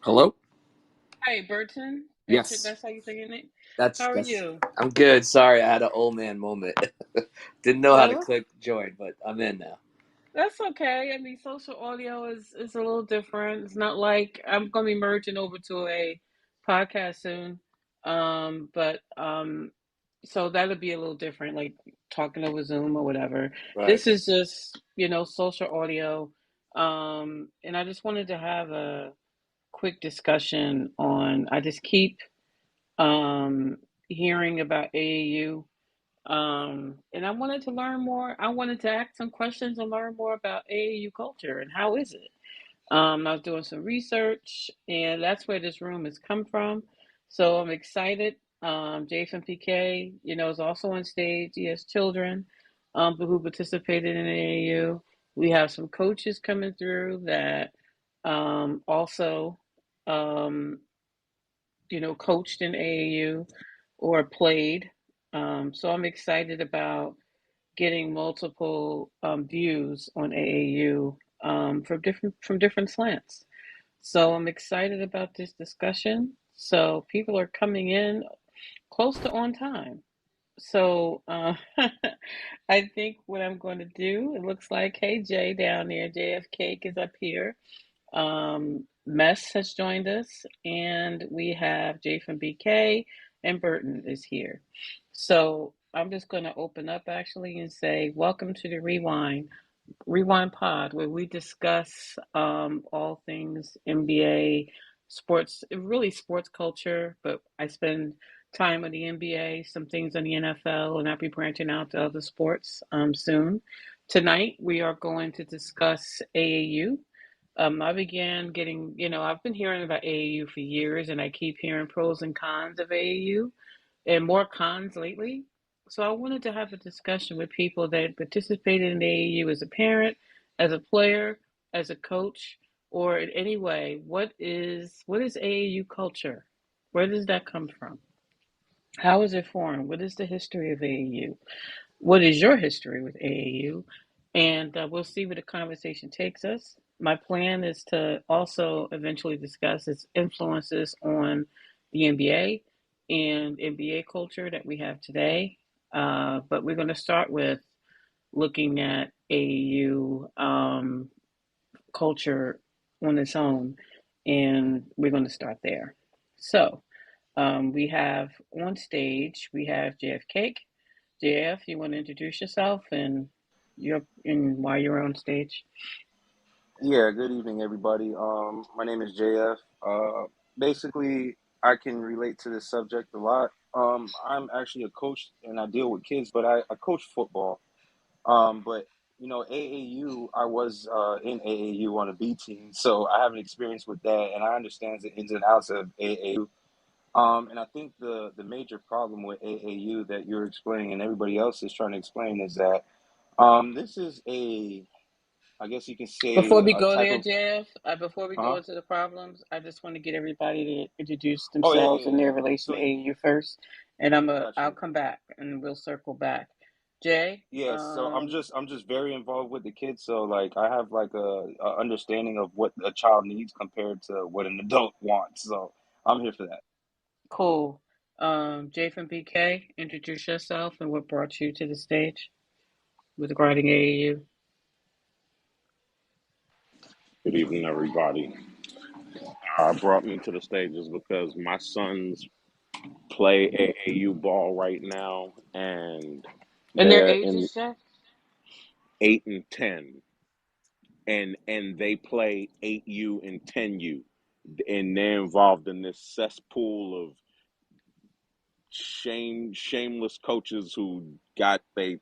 Hello? Hi, Burton. Yes. That's how you say your name. That's How are that's you? I'm good. Sorry, I had an old man moment. Didn't know how to No, click join, but I'm in now. that's okay. I mean, social audio is a little different. It's not like I'm gonna be merging over to a podcast soon. But so that'll be a little different, like talking over Zoom or whatever. Right. This is just, social audio. And I just wanted to have a quick discussion on. I just keep um hearing about AAU. And I wanted to learn more. I wanted to ask some questions and learn more about AAU culture and how is it. I was doing some research, and that's where this room has come from. So I'm excited. Jason PK, is also on stage. He has children who participated in AAU. We have some coaches coming through that also, um, coached in AAU or played. So I'm excited about getting multiple views on AAU from different slants. So I'm excited about this discussion. So people are coming in close to on time. So I think what I'm going to do, it looks like, hey Jay down there, JF is up here. Mess has joined us, and we have Jay from BK, and Burton is here. So I'm just going to open up actually and say, welcome to the Rewind Pod, where we discuss all things NBA, sports, really sports culture, but I spend time on the NBA, some things on the NFL, and I'll be branching out to other sports soon. Tonight, we are going to discuss AAU. I began getting, I've been hearing about AAU for years, and I keep hearing pros and cons of AAU, and more cons lately. So I wanted to have a discussion with people that participated in AAU as a parent, as a player, as a coach, or in any way. What is AAU culture? Where does that come from? How is it formed? What is the history of AAU? What is your history with AAU? And we'll see where the conversation takes us. My plan is to also eventually discuss its influences on the NBA and NBA culture that we have today. But we're going to start with looking at AAU culture on its own, and we're going to start there. So we have on stage, we have JF Cake. JF, you want to introduce yourself and why you're on stage? Yeah, good evening, everybody. My name is JF. Basically, I can relate to this subject a lot. I'm actually a coach and I deal with kids, but I coach football. But AAU, I was in AAU on a B team, so I have an experience with that, and I understand the ins and outs of AAU. And I think the major problem with AAU that you're explaining and everybody else is trying to explain is that this is I guess you can Before say, we a go type there, of. JF, before we go Uh-huh. into the problems, I just want to get everybody to introduce Oh yeah, themselves yeah, and yeah. their relation So to AAU first, and got I'll you. come back and we'll circle back. Jay, Yeah, so I'm just very involved with the kids, so like I have like a understanding of what a child needs compared to what an adult wants. So I'm here for that. cool. Jay from BK, introduce yourself and what brought you to the stage with regarding AAU. Good evening, everybody. Brought me to the stage is because my sons play AAU ball right now, and And their they're in ages, Jay? 8 and 10, and they play 8U and 10U, and they're involved in this cesspool of shameless coaches who got a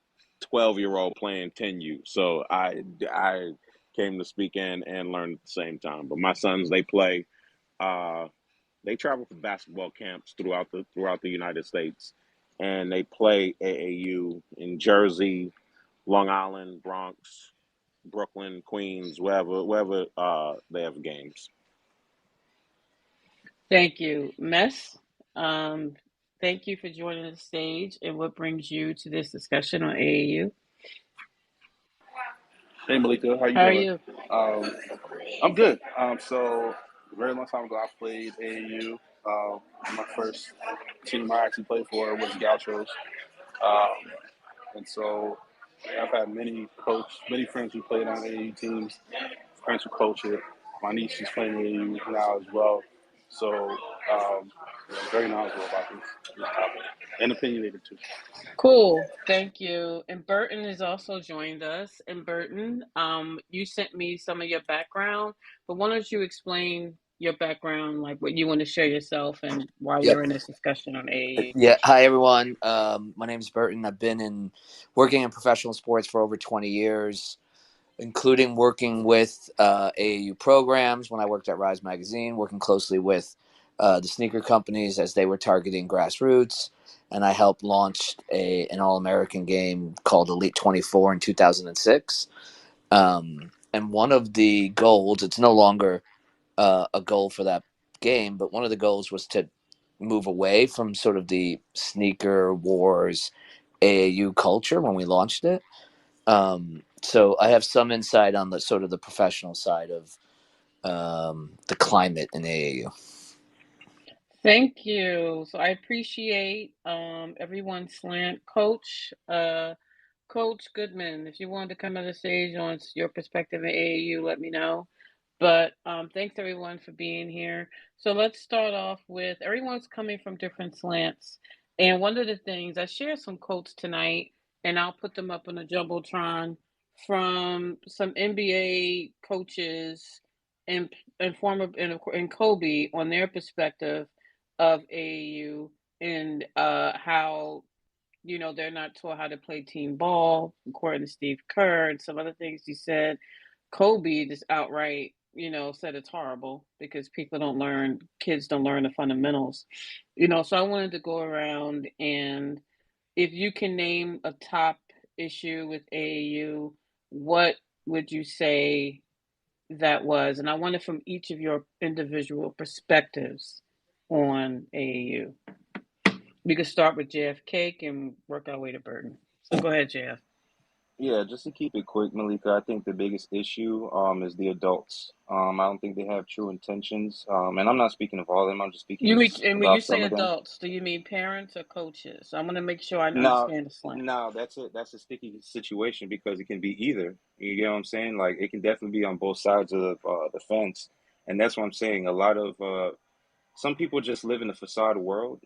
12-year-old playing 10U. So I came to speak and learn at the same time. But my sons, they play. Uh, They travel for basketball camps throughout the United States, and they play AAU in Jersey, Long Island, Bronx, Brooklyn, Queens, wherever they have games. Thank you. Mess, um, thank you for joining the stage. And what brings you to this discussion on AAU? Hey Malika, how you How are doing? you? Um, I'm good. So a very long time ago, I played AAU. My first team I actually played for was Gauchos. Um, and so I've had many friends who played on AAU teams, friends who coach it. My niece is playing AAU now as well. So, very knowledgeable about this topic and opinionated too. Cool. Thank you. And Burton has also joined us. And Burton, you sent me some of your background, but why don't you explain your background, like what you want to share yourself and why Yep. you're in this discussion on AAU? Yeah. Hi, everyone. My name is Burton. I've been working in professional sports for over 20 years, including working with AAU programs when I worked at Rise Magazine, working closely with the sneaker companies as they were targeting grassroots. And I helped launch an All-American game called Elite 24 in 2006. And one of the goals, it's no longer a goal for that game, but one of the goals was to move away from sort of the sneaker wars AAU culture when we launched it. So I have some insight on the sort of the professional side of the climate in AAU. Thank you. So I appreciate everyone's slant. Coach Goodman, if you wanted to come on the stage on your perspective in AAU, let me know. But thanks everyone for being here. So let's start off with everyone's coming from different slants. And one of the things I shared some quotes tonight, and I'll put them up on the Jumbotron from some NBA coaches and former and Kobe on their perspective of AAU and how they're not taught how to play team ball, according to Steve Kerr and some other things he said. Kobe just outright, said it's horrible because kids don't learn the fundamentals. So I wanted to go around and if you can name a top issue with AAU, what would you say that was? And I wanted from each of your individual perspectives on AAU. We could start with JFK and work our way to Burton. So go ahead, JF. Yeah, just to keep it quick, Malika, I think the biggest issue is the adults. I don't think they have true intentions. And I'm not speaking of all of them. I'm just speaking You mean, and when you about say some of them. adults, do you mean parents or coaches? I want to make sure I No, understand the slant. no, that's a sticky situation because it can be either. You get what I'm saying? Like it can definitely be on both sides of the fence, and that's what I'm saying. A lot of some people just live in a facade world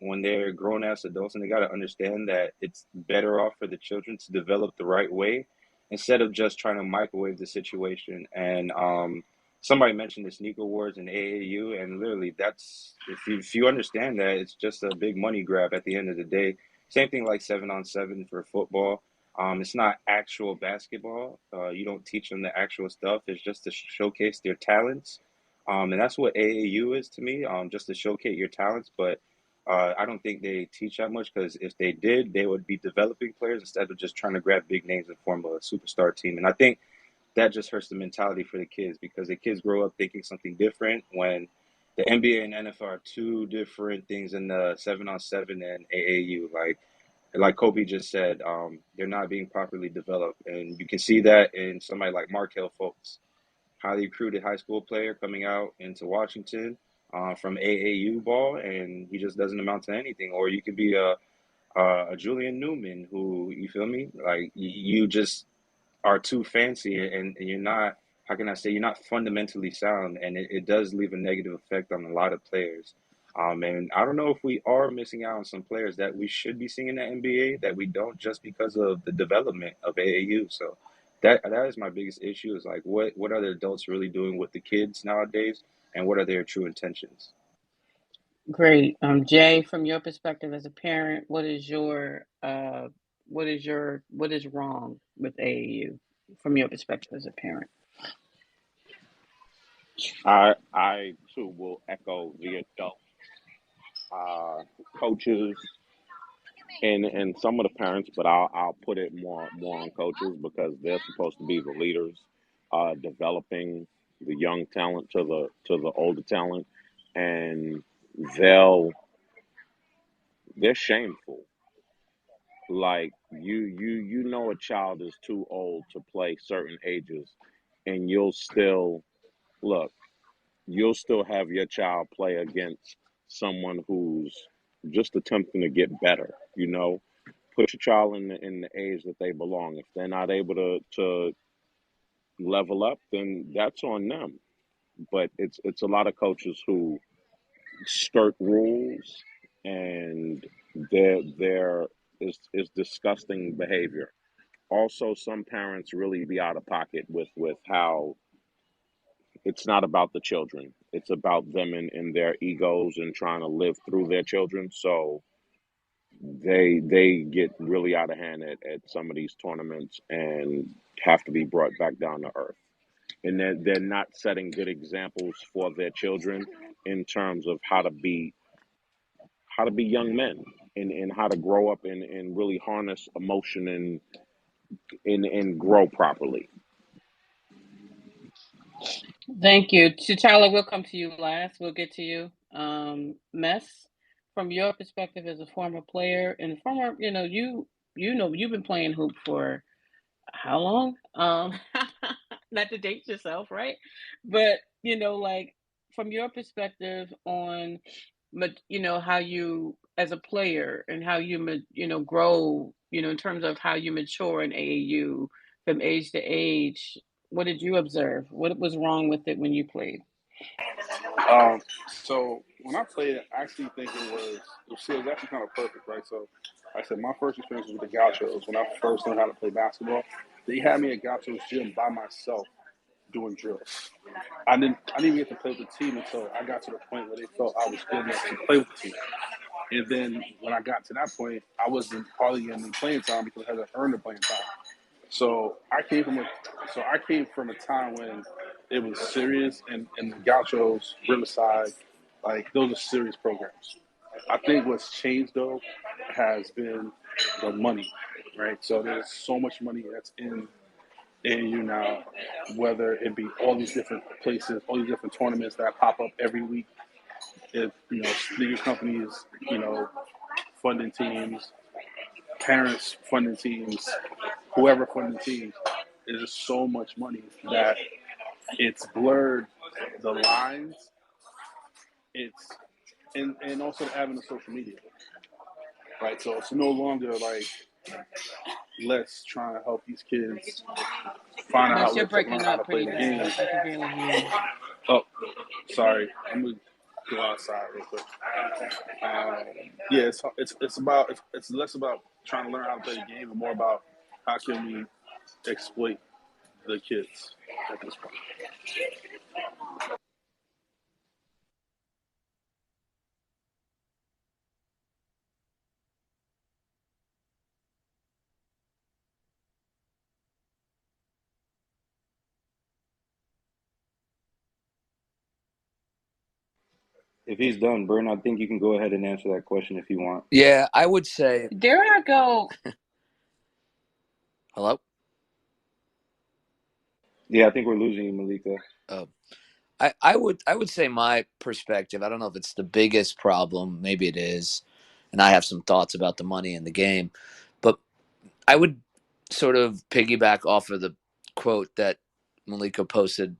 when they're grown ass adults, and they got to understand that it's better off for the children to develop the right way instead of just trying to microwave the situation. And somebody mentioned the sneaker wars in AAU, and literally, that's if you understand that, it's just a big money grab at the end of the day. Same thing like 7-on-7 for football. It's not actual basketball. You don't teach them the actual stuff. It's just to showcase their talents, and that's what AAU is to me, just to showcase your talents. But I don't think they teach that much because if they did, they would be developing players instead of just trying to grab big names and form a superstar team. And I think that just hurts the mentality for the kids because the kids grow up thinking something different when the NBA and NFL are two different things in the 7-on-7 and AAU. Like Kobe just said, they're not being properly developed, and you can see that in somebody like Markel Fultz, highly recruited high school player coming out into Washington from AAU ball, and he just doesn't amount to anything. Or you could be a Julian Newman, who you feel me, like you just are too fancy, and you're not. How can I say you're not fundamentally sound, and it does leave a negative effect on a lot of players. And I don't know if we are missing out on some players that we should be seeing in the NBA that we don't just because of the development of AAU. So that is my biggest issue is like what are the adults really doing with the kids nowadays, and what are their true intentions? Great. Jay, from your perspective as a parent, what is wrong with AAU from your perspective as a parent? I too will echo the adult coaches and some of the parents, but I'll put it more on coaches because they're supposed to be the leaders, developing the young talent to the older talent, and they'll they're shameful. Like you know a child is too old to play certain ages, and you'll still look. you'll still have your child play against someone who's just attempting to get better. You know, put your child in the age that they belong. If they're not able to level up, then that's on them. But it's a lot of coaches who skirt rules, and there is disgusting behavior. Also, some parents really be out of pocket with how it's not about the children. It's about them and their egos and trying to live through their children. So they get really out of hand at some of these tournaments and have to be brought back down to earth. And they're not setting good examples for their children in terms of how to be young men and how to grow up and really harness emotion and grow properly. Thank you. T'Challa, we'll come to you last. We'll get to you. Mess, from your perspective as a former player and former, you've been playing hoop for how long? Not to date yourself, right? But like from your perspective on, how you as a player and how you grow, in terms of how you mature in AAU from age to age. What did you observe? What was wrong with it when you played? So when I played, I actually think it was actually kind of perfect, right? So like I said my first experience was with the Gauchos when I first learned how to play basketball. They had me at Gauchos gym by myself doing drills. I didn't even get to play with the team until I got to the point where they felt I was good enough to play with the team. And then when I got to that point, I wasn't hardly getting any playing time because I had to earn the playing time. So I came from a time when it was serious, and the Gauchos, Riverside, like those are serious programs. I think what's changed though has been the money, right? So there's so much money that's in AAU now, whether it be all these different places, all these different tournaments that pop up every week. If bigger companies, funding teams, parents funding teams, whoever funding teams, there's just so much money that it's blurred the lines. It's and also having the social media, right? So it's no longer like let's try to help these kids find an Mess, you're outlet to learn breaking how to up play pretty the game. bad. I can barely hear you. Oh, sorry, I'm gonna go outside real quick. Um, yeah, it's less about trying to learn how to play the game and more about how can we exploit the kids at this point. If he's done, Burn, I think you can go ahead and answer that question if you want. Yeah, I would say. There I go. Hello. Yeah, I think we're losing you, Maliika. Oh, I would say my perspective. I don't know if it's the biggest problem. Maybe it is, and I have some thoughts about the money in the game, but I would sort of piggyback off of the quote that Malika posted,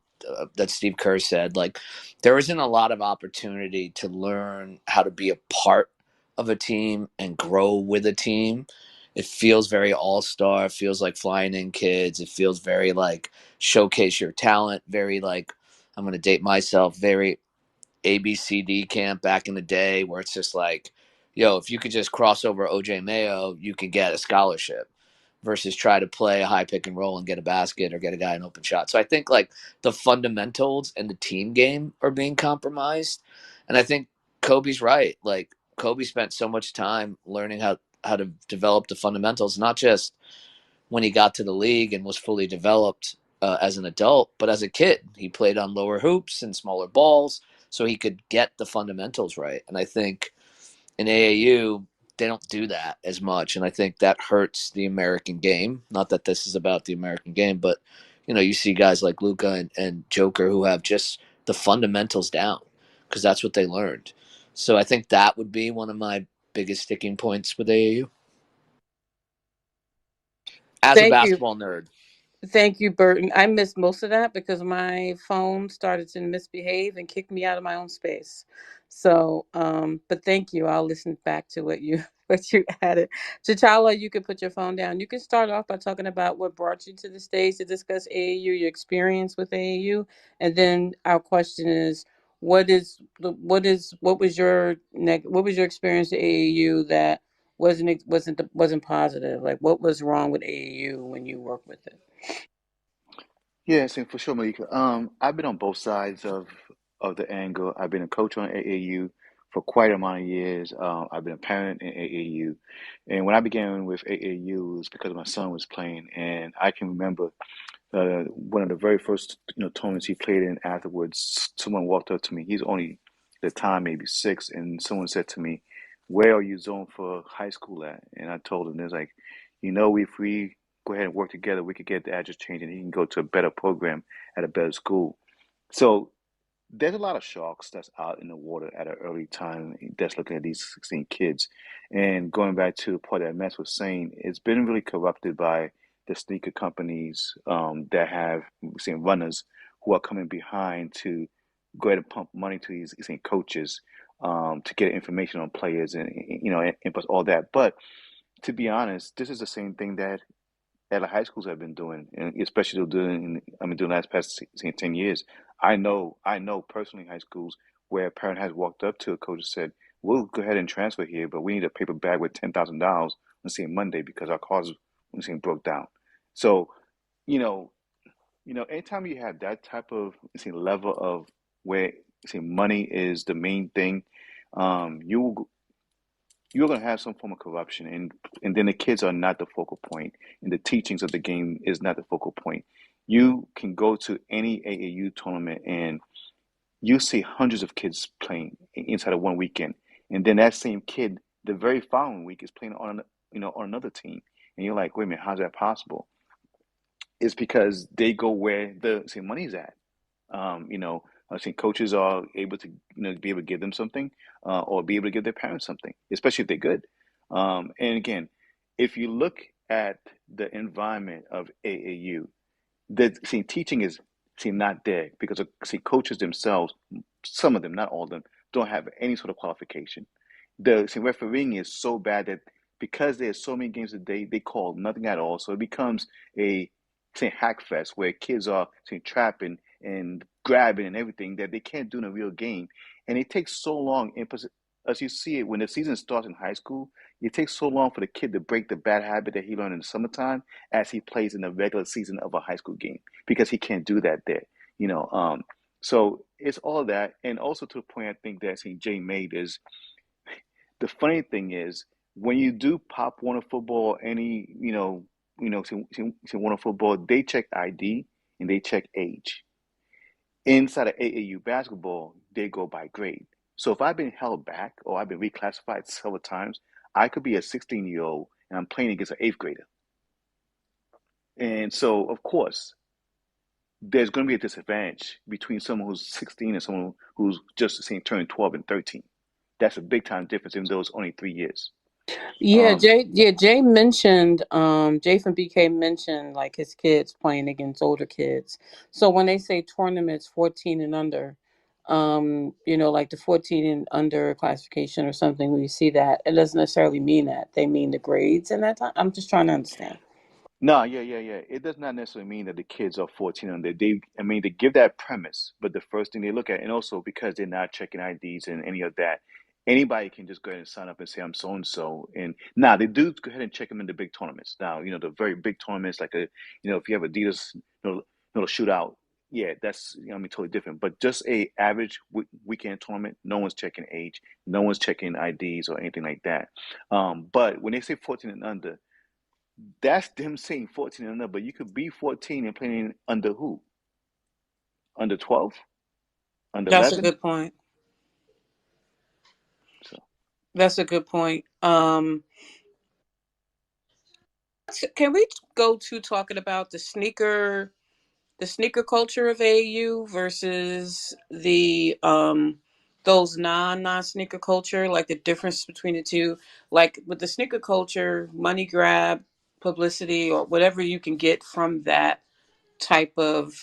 that Steve Kerr said. Like, there isn't a lot of opportunity to learn how to be a part of a team and grow with a team. It feels very all star. It feels like flying in kids. It feels very like showcase your talent. Very like, I'm going to date myself. Very ABCD camp back in the day, where it's just like, yo, if you could just cross over OJ Mayo, you can get a scholarship, versus try to play a high pick and roll and get a basket or get a guy an open shot. So I think like the fundamentals and the team game are being compromised. And I think Kobe's right. Like, Kobe spent so much time learning how to develop the fundamentals, not just when he got to the league and was fully developed as an adult, but as a kid. He played on lower hoops and smaller balls so he could get the fundamentals right. And I think in AAU, they don't do that as much. And I think that hurts the American game. Not that this is about the American game, but you see guys like Luca and Joker who have just the fundamentals down because that's what they learned. So I think that would be one of my biggest sticking points with AAU as a Thank you. basketball nerd. Thank you, Burton. I missed most of that because my phone started to misbehave and kicked me out of my own space. So, but thank you. I'll listen back to what you what you added. T'Challa, you can put your phone down. You can start off by talking about what brought you to the stage to discuss AAU, your experience with AAU, and then our question is, what was your experience at AAU that wasn't positive? Like, what was wrong with AAU when you worked with it? Yeah, so for sure, Maliika. I've been on both sides of the angle. I've been a coach on AAU for quite a amount of years. I've been a parent in AAU, and when I began with AAU, it was because my son was playing, and I can remember one of the very first tournaments he played in. Afterwards, someone walked up to me. He's only at the time maybe 6, and someone said to me, "Where are you zoned for high school at?" And I told him, "There's like, if we go ahead and work together, we could get the address changed, and he can go to a better program at a better school." So there's a lot of sharks that's out in the water at an early time that's looking at these 16 kids. And going back to the part that Mess was saying, it's been really corrupted by the sneaker companies that have seen runners who are coming behind to go ahead and pump money to these coaches to get information on players and plus all that. But to be honest, this is the same thing that the high schools have been doing, and especially doing, doing the last past 10 years. I know personally high schools where a parent has walked up to a coach and said, "We'll go ahead and transfer here, but we need a paper bag with $10,000 on say Monday because our cars broke down." So, you know, anytime you have that type of level of where money is the main thing, you you're going to have some form of corruption, and then the kids are not the focal point and the teachings of the game is not the focal point. You can go to any AAU tournament and you see hundreds of kids playing inside of one weekend, and then that same kid the very following week is playing on on another team, and you're like, wait a minute, how's that possible? It's because they go where the same money's at. I think coaches are able to, be able to give them something, or be able to give their parents something, especially if they're good. And again, if you look at the environment of AAU, teaching is not there because coaches themselves, some of them, not all of them, don't have any sort of qualification. The refereeing is so bad that because there's so many games a day, they call nothing at all. So it becomes a hack fest where kids are trapping and grabbing and everything that they can't do in a real game, and it takes so long. As you see it when the season starts in high school, it takes so long for the kid to break the bad habit that he learned in the summertime as he plays in the regular season of a high school game because he can't do that there. You know, so it's all that, and also to the point I think that Jay made is the funny thing is when you do Pop Warner football, any Warner football, they check ID and they check age. Inside of AAU basketball, they go by grade. So if I've been held back or I've been reclassified several times, I could be a 16-year-old and I'm playing against an eighth grader. And so, of course, there's going to be a disadvantage between someone who's 16 and someone who's just turned 12 and 13. That's a big time difference, even though it's only 3 years. Yeah, Jay mentioned Jay from BK mentioned like his kids playing against older kids. So when they say tournaments 14 and under, like the 14 and under classification or something, when you see that, it doesn't necessarily mean that. They mean the grades in that time. I'm just trying to understand. No, yeah. It does not necessarily mean that the kids are 14 and they give that premise, but the first thing they look at, and also because they're not checking IDs and any of that, anybody can just go ahead and sign up and say I'm so and so. And now they do go ahead and check them in the big tournaments. Now, the very big tournaments like if you have Adidas, shootout, yeah, that's totally different. But just a average weekend tournament, no one's checking age, no one's checking IDs or anything like that. But when they say 14 and under, that's them saying 14 and under, but you could be 14 and playing under who? Under 12? Under That's a 11? good point. So, That's a good point. Can we go to talking about the sneaker culture of AU versus the those non sneaker culture, like the difference between the two? Like with the sneaker culture, money grab, publicity, or whatever you can get from that, type of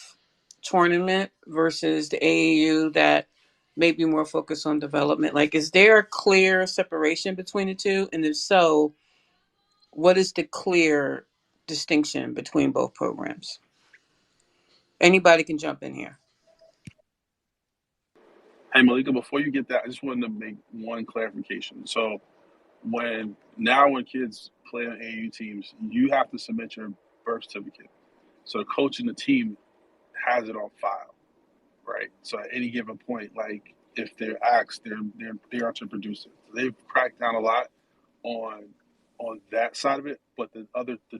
tournament versus the AAU that may be more focused on development? Like, is there a clear separation between the two? And if so, what is the clear distinction between both programs? Anybody can jump in here. Hey, Malika, before you get that, I just wanted to make one clarification. So when kids play on AAU teams, you have to submit your birth certificate. So the coach and the team has it on file, right? So at any given point, like if they're asked, they are to produce it. So they've cracked down a lot on that side of it. But the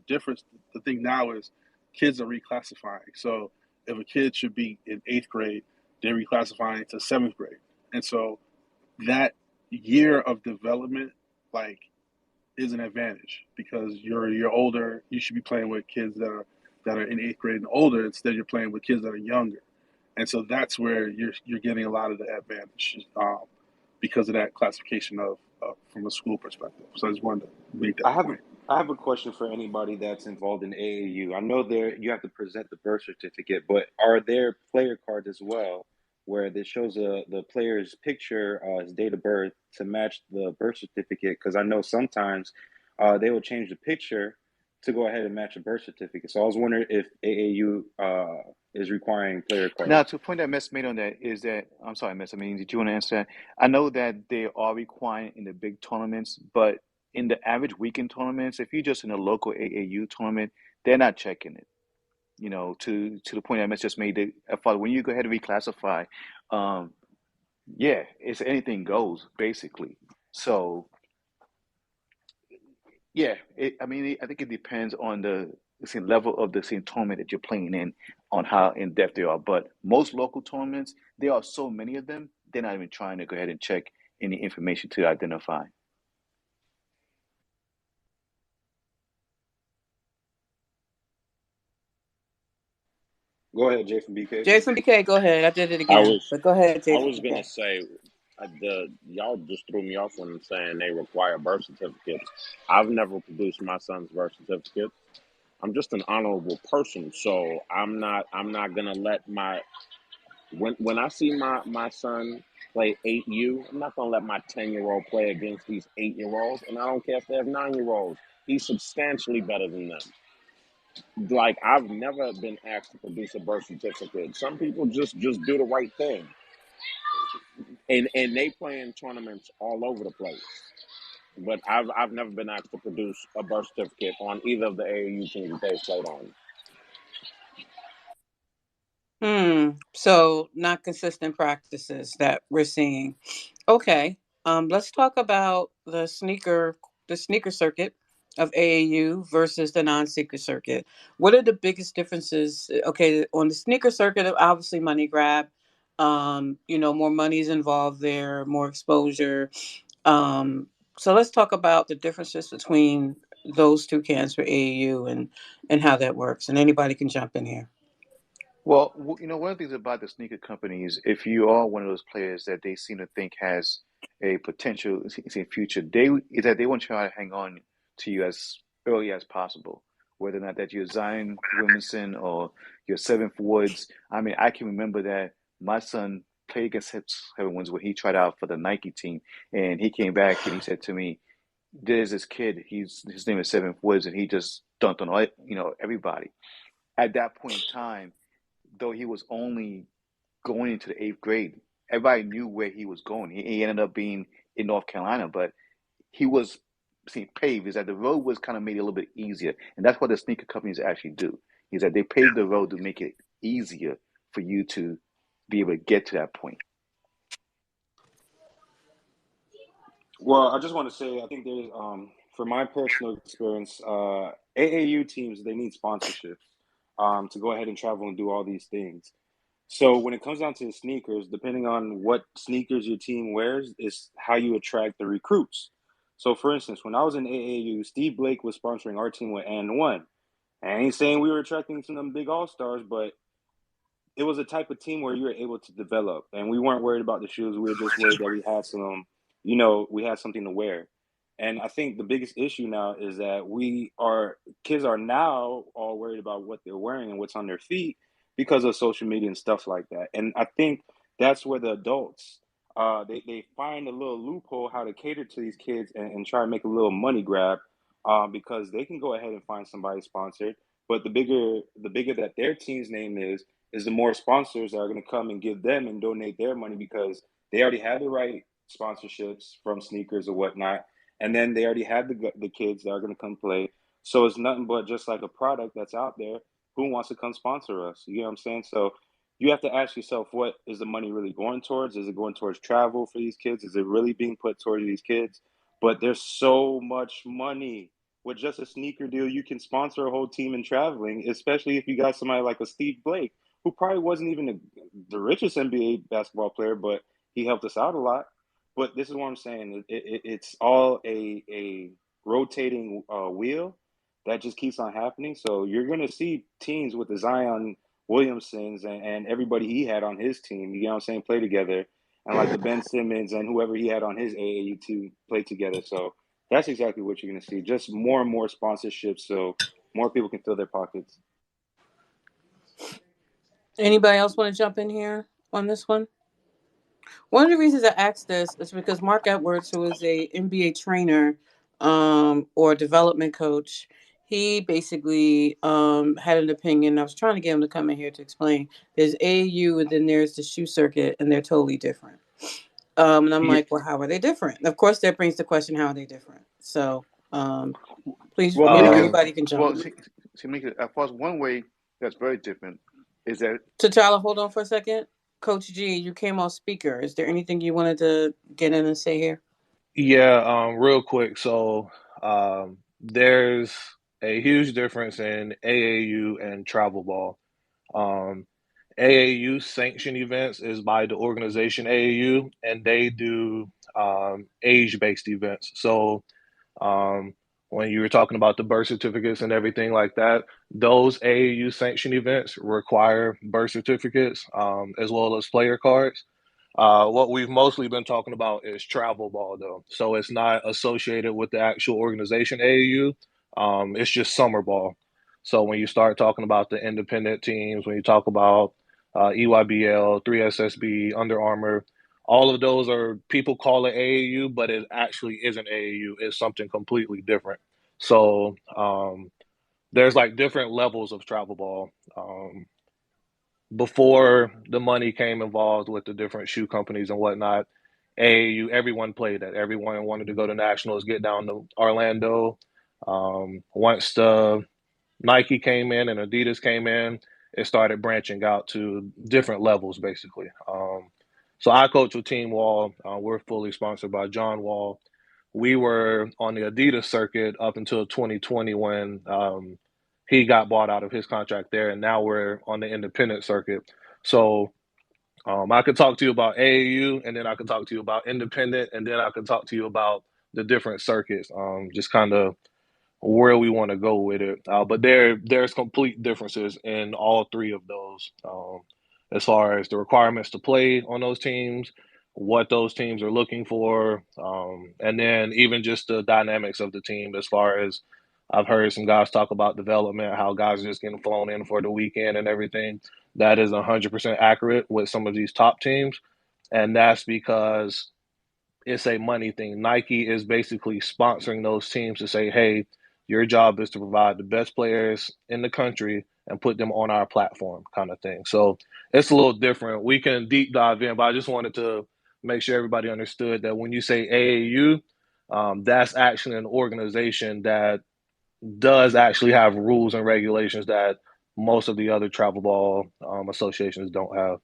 difference, the thing now is kids are reclassifying. So if a kid should be in 8th grade, they're reclassifying to 7th grade, and so that year of development, like, is an advantage because you're older. You should be playing with kids that are in 8th grade and older instead you're playing with kids that are younger, and so that's where you're getting a lot of the advantage because of that classification of from a school perspective. So I just wanted to make I that have a point. I have a question for anybody that's involved in AAU. I know there you have to present the birth certificate, but are there player cards as well where this shows the player's picture, his date of birth to match the birth certificate? Because I know sometimes they will change the picture to go ahead and match a birth certificate. So I was wondering if AAU is requiring player Now, cards. to the point that Mess made on that is that, I'm sorry, Mess, I mean, did you want to answer that? I know that they are requiring in the big tournaments, but in the average weekend tournaments, if you're just in a local AAU tournament, they're not checking it. To the point that Mess just made, when you go ahead and reclassify, um, yeah, it's anything goes basically. So yeah, I mean, I think it depends on the same level of the same tournament that you're playing in, on how in depth they are. But most local tournaments, there are so many of them, they're not even trying to go ahead and check any information to identify. Go ahead, Jay from BK. Jason BK, go ahead. I did it I again. was But go ahead, I Jason was gonna BK. say the y'all just threw me off when saying they require birth certificates. I've never produced my son's birth certificate. I'm just an honorable person, so I'm not gonna let my when I see my son play 8U, I'm not gonna let my 10-year-old play against these 8-year-olds, and I don't care if they have 9-year-olds. He's substantially better than them. Like, I've never been asked to produce a birth certificate. Some people just do the right thing, and they play in tournaments all over the place. But I've never been asked to produce a birth certificate on either of the AAU teams that they've played on. So not consistent practices that we're seeing. Okay. Let's talk about the sneaker circuit of AAU versus the non-sneaker circuit. What are the biggest differences? Okay, on the sneaker circuit, obviously money grab. More money is involved there, more exposure. Um, so let's talk about the differences between those two cans for AAU and how that works. And anybody can jump in here. Well, one of the things about the sneaker companies, if you are one of those players that they seem to think has a potential future, is that they want to try to hang on to you as early as possible, whether or not that you're Zion Williamson or you're Seventh Woods. I mean, I can remember that my son played against Seven Woods when he tried out for the Nike team, and he came back and he said to me, "There's this kid. His name is Seventh Woods, and he just dunked on everybody." At that point in time, though he was only going into the 8th grade, everybody knew where he was going. He ended up being in North Carolina, but he was paved. Is that the road was kind of made a little bit easier, and that's what the sneaker companies actually do. Is that they pave the road to make it easier for you to be able to get to that point. Well, I just want to say I think there's for my personal experience, AAU teams they need sponsorships to go ahead and travel and do all these things. So when it comes down to the sneakers, depending on what sneakers your team wears, is how you attract the recruits. So for instance, when I was in AAU, Steve Blake was sponsoring our team with and one. And I ain't saying we were attracting some of them big all stars, but it was a type of team where you were able to develop, and we weren't worried about the shoes. We were just worried that we had some, we had something to wear. And I think the biggest issue now is that kids are now all worried about what they're wearing and what's on their feet because of social media and stuff like that. And I think that's where the adults they find a little loophole how to cater to these kids and try to make a little money grab because they can go ahead and find somebody sponsored. But the bigger that their team's name is the more sponsors that are going to come and give them and donate their money because they already have the right sponsorships from sneakers or whatnot, and then they already have the kids that are going to come play. So it's nothing but just like a product that's out there. Who wants to come sponsor us? You know what I'm saying? So you have to ask yourself, what is the money really going towards? Is it going towards travel for these kids? Is it really being put towards these kids? But there's so much money. With just a sneaker deal, you can sponsor a whole team in traveling, especially if you got somebody like a Steve Blake, who probably wasn't even the richest NBA basketball player, but he helped us out a lot. But this is what I'm saying. It's all a rotating wheel that just keeps on happening. So you're going to see teams with the Zion Williamsons and everybody he had on his team, you know what I'm saying, play together. And like the Ben Simmons and whoever he had on his AAU team play together. So that's exactly what you're going to see. Just more and more sponsorships so more people can fill their pockets. Anybody else want to jump in here on this one? One of the reasons I asked this is because Mark Edwards, who is a NBA trainer or development coach, he basically had an opinion. I was trying to get him to come in here to explain. There's AAU and then there's the shoe circuit, and they're totally different. And I'm Yeah, like, well, how are they different? And of course, that brings the question, how are they different? So please, well, Malika, anybody can jump well, in. Malika, of course, one way that's very different is that T'Challa, hold on for a second. Coach G, you came on speaker. Is there anything you wanted to get in and say here? Yeah, real quick. So, there's a huge difference in AAU and travel ball. Um, AAU sanction events is by the organization AAU, and they do age-based events. So, um, when you were talking about the birth certificates and everything like that, those AAU sanction events require birth certificates as well as player cards. What we've mostly been talking about is travel ball, though. So it's not associated with the actual organization AAU. It's just summer ball. So when you start talking about the independent teams, when you talk about EYBL, 3SSB, Under Armour, all of those are people call it AAU, but it actually isn't AAU. It's something completely different. So there's like different levels of travel ball. Before the money came involved with the different shoe companies and whatnot, AAU, everyone played that. Everyone wanted to go to nationals, get down to Orlando. Once the Nike came in and Adidas came in, it started branching out to different levels, basically. So I coach with Team Wall. We're fully sponsored by John Wall. We were on the Adidas circuit up until 2020 when he got bought out of his contract there, and now we're on the independent circuit. So I could talk to you about AAU, and then I could talk to you about independent, and then I could talk to you about the different circuits. Just kind of where we want to go with it. But there's complete differences in all three of those, as far as the requirements to play on those teams, what those teams are looking for, and then even just the dynamics of the team. As far as I've heard some guys talk about development, how guys are just getting flown in for the weekend and everything. That is 100% accurate with some of these top teams, and that's because it's a money thing. Nike is basically sponsoring those teams to say, hey, your job is to provide the best players in the country and put them on our platform, kind of thing. So it's a little different. We can deep dive in, but I just wanted to make sure everybody understood that when you say AAU, that's actually an organization that does actually have rules and regulations that most of the other travel ball associations don't have.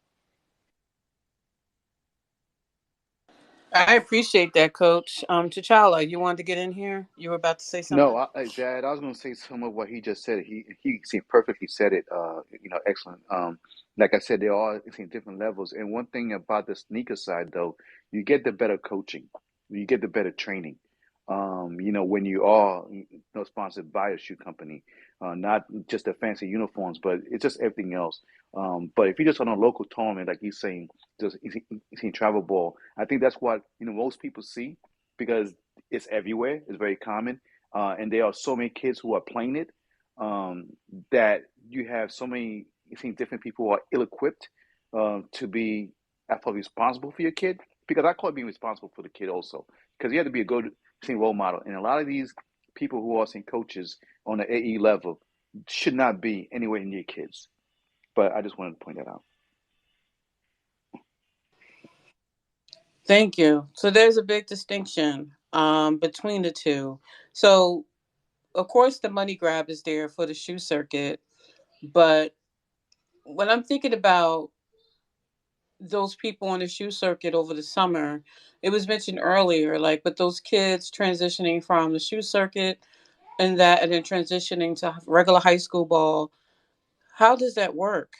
I appreciate that, Coach. T'Challa, you wanted to get in here? You were about to say no, something? Dad, I was going to say some of what he just said. He seemed perfectly said it. Excellent. Like I said, they all seem different levels. And one thing about the sneaker side, though, you get the better coaching, you get the better training. When you are sponsored by a shoe company, not just the fancy uniforms, but it's just everything else. But if you're just on a local tournament, like he's saying, just he's saying travel ball, I think that's what most people see because it's everywhere. It's very common, and there are so many kids who are playing it that you have so many. You see different people who are ill-equipped to be, I thought, responsible for your kid, because I call it being responsible for the kid also, because you have to be a good role model, and a lot of these people who are coaches on the AE level should not be anywhere near kids. But I just wanted to point that out. Thank you. So there's a big distinction between the two. So, of course, the money grab is there for the shoe circuit, but when I'm thinking about those people on the shoe circuit over the summer, it was mentioned earlier, like, but those kids transitioning from the shoe circuit and then transitioning to regular high school ball, how does that work?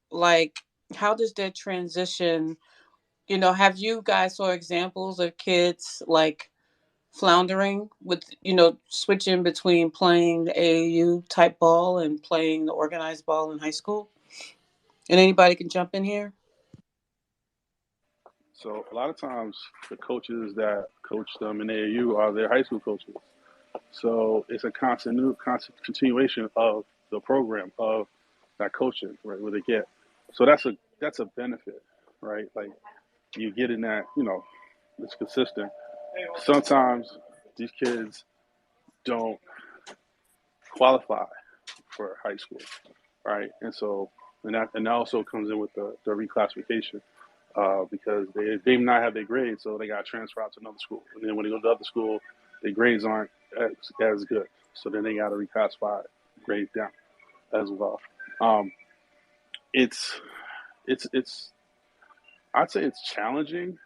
Like, how does that transition? Have you guys saw examples of kids like floundering with, switching between playing the AAU type ball and playing the organized ball in high school? And anybody can jump in here. So a lot of times the coaches that coach them in AAU are their high school coaches. So it's a constant continuation of the program of that coaching, right? Where they get. So that's a benefit, right? Like you get in that, it's consistent. Sometimes these kids don't qualify for high school, right? And that also comes in with the reclassification. Because they may not have their grades, so they got to transfer out to another school. And then when they go to the other school, their grades aren't as good, so then they got to reclassify grades down as well. Um, it's it's I'd say it's challenging,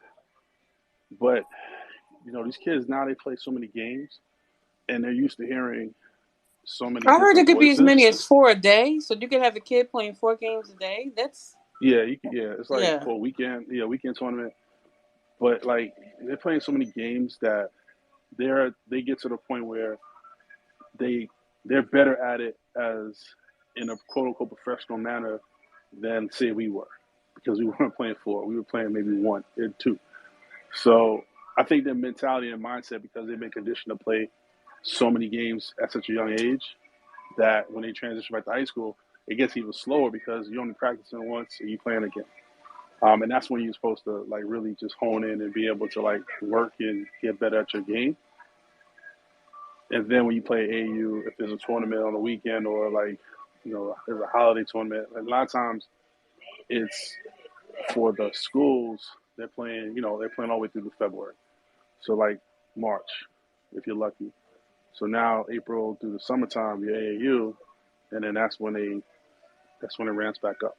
but these kids now, they play so many games and they're used to hearing so many I heard it different could be as many voices. as four a day. So you could have a kid playing 4 games a day. That's Yeah, it's like yeah. for a weekend, weekend tournament. But like they're playing so many games that they get to the point where they they're better at it as in a quote unquote professional manner than say we were, because we weren't playing four, we were playing maybe one and two. So I think their mentality and mindset, because they've been conditioned to play so many games at such a young age, that when they transition back to high school, it gets even slower because you're only practicing once and you playing again. And that's when you're supposed to like really just hone in and be able to like work and get better at your game. And then when you play AU, if there's a tournament on the weekend or like, there's a holiday tournament, a lot of times it's for the schools, they're playing all the way through to February. So like March, if you're lucky. So now April through the summertime, you're AAU, and then that's when it ramps back up.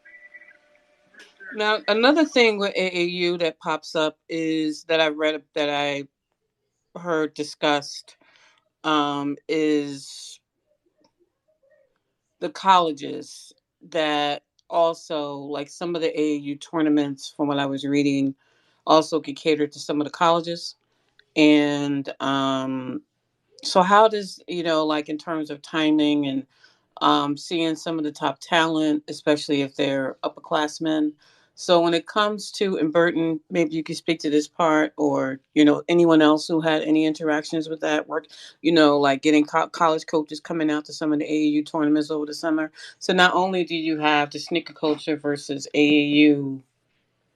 Now another thing with AAU that pops up is that I heard discussed is the colleges that also, like, some of the AAU tournaments from what I was reading also could cater to some of the colleges. And so how does, like, in terms of timing and seeing some of the top talent, especially if they're upperclassmen. So when it comes to, and Burton, maybe you could speak to this part, or anyone else who had any interactions with that work, like getting college coaches coming out to some of the AAU tournaments over the summer. So not only do you have the sneaker culture versus AAU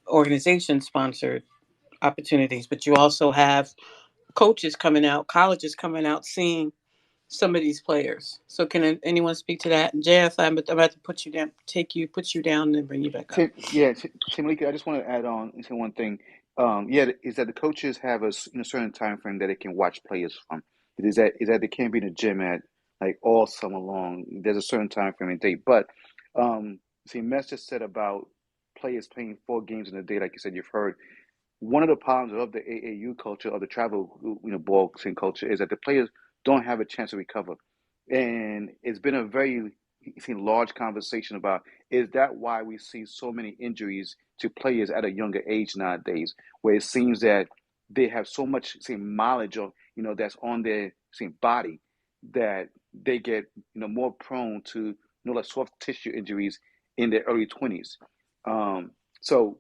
organization sponsored opportunities, but you also have coaches coming out, colleges coming out, seeing some of these players. So can anyone speak to that? JF, I'm about to put you down, put you down, and bring you back up. Maliika, I just want to add on to one thing. Is that the coaches have a certain time frame that they can watch players from. Is that they can't be in the gym at like all summer long. There's a certain time frame and date. But Mess just said about players playing 4 games in a day, like you said, you've heard. One of the problems of the AAU culture, or the travel, boxing culture, is that the players don't have a chance to recover, and it's been a very large conversation about, is that why we see so many injuries to players at a younger age nowadays, where it seems that they have so much mileage of that's on their body, that they get more prone to like soft tissue injuries in their early 20s. So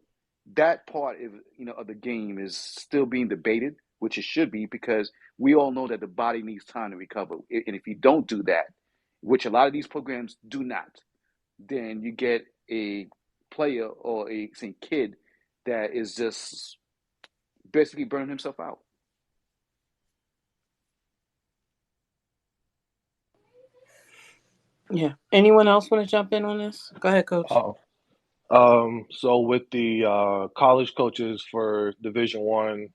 that part of the game is still being debated which it should be, because we all know that the body needs time to recover. And if you don't do that, which a lot of these programs do not, then you get a player or a kid that is just basically burning himself out. Yeah. Anyone else want to jump in on this? Go ahead, Coach. Oh, so with the college coaches for Division One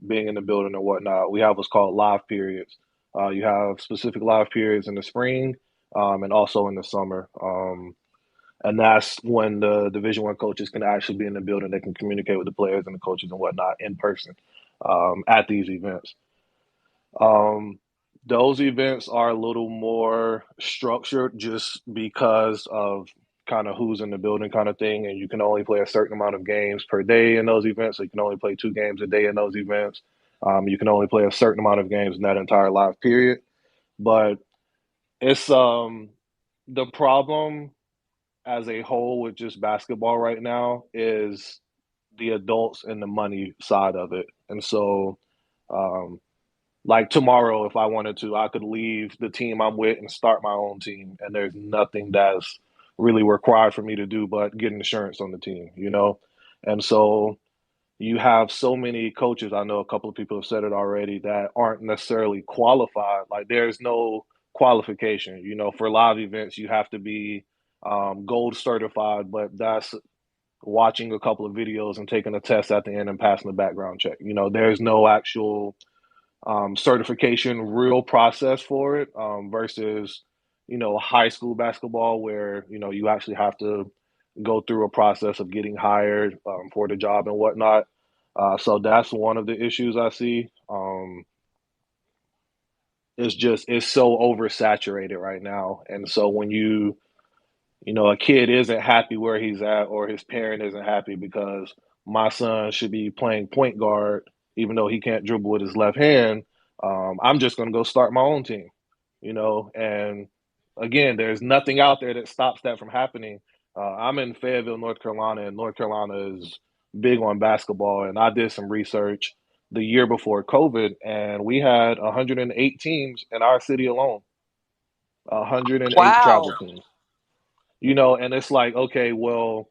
being in the building and whatnot, we have what's called live periods. You have specific live periods in the spring and also in the summer. And that's when the Division One coaches can actually be in the building. They can communicate with the players and the coaches and whatnot in person at these events. Um, those events are a little more structured just because of kind of who's in the building kind of thing, and you can only play a certain amount of games per day in those events. So you can only play 2 games a day in those events. You can only play a certain amount of games in that entire live period. But it's the problem as a whole with just basketball right now is the adults and the money side of it. And so um, like tomorrow, if I wanted to, I could leave the team I'm with and start my own team, and there's nothing that's really required for me to do but get insurance on the team, you know? And so you have so many coaches, I know a couple of people have said it already, that aren't necessarily qualified. Like there's no qualification, you know, for live events, you have to be gold certified, but that's watching a couple of videos and taking a test at the end and passing the background check. You know, there's no actual certification real process for it versus high school basketball where you actually have to go through a process of getting hired for the job and whatnot. So that's one of the issues I see. It's so oversaturated right now, and so when a kid isn't happy where he's at, or his parent isn't happy because my son should be playing point guard, even though he can't dribble with his left hand. I'm just going to go start my own team, and again, there's nothing out there that stops that from happening. I'm in Fayetteville, North Carolina, and North Carolina is big on basketball. And I did some research the year before COVID, and we had 108 teams in our city alone, 108 travel Wow. teams. And it's like, okay, well,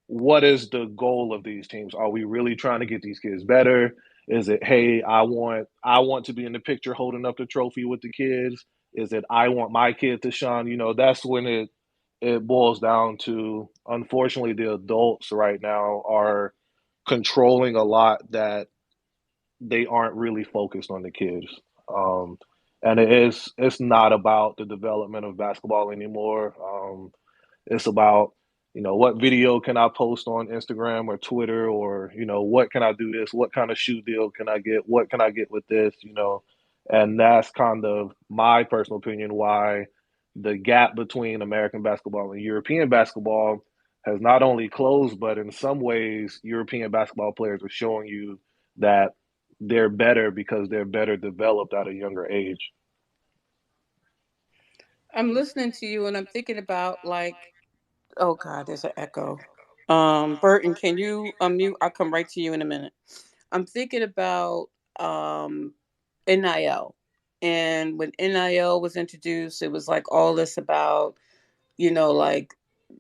what is the goal of these teams? Are we really trying to get these kids better? Is it, hey, I want to be in the picture holding up the trophy with the kids? Is it I want my kid to shine? That's when it boils down to, unfortunately, the adults right now are controlling a lot that they aren't really focused on the kids. Um, and it's not about the development of basketball anymore. It's about, what video can I post on Instagram or Twitter, or, what can I do this? What kind of shoe deal can I get? What can I get with this? And that's kind of my personal opinion why the gap between American basketball and European basketball has not only closed, but in some ways, European basketball players are showing you that they're better because they're better developed at a younger age. I'm listening to you and I'm thinking about like, oh God, there's an echo. Burton, can you unmute? I'll come right to you in a minute. I'm thinking about NIL. And when NIL was introduced, it was like all this about, like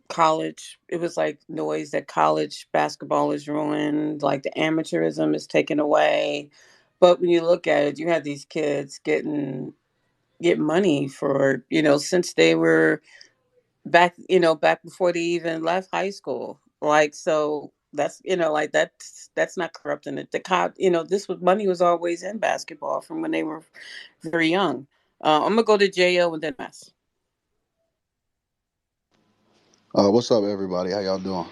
college. It was like noise that college basketball is ruined, like the amateurism is taken away. But when you look at it, you have these kids get money for, since they were back before they even left high school. Like, so that's, like that's not corrupting it. This was money was always in basketball from when they were very young. I'm gonna go to Jo and then Mess. What's up, everybody? How y'all doing?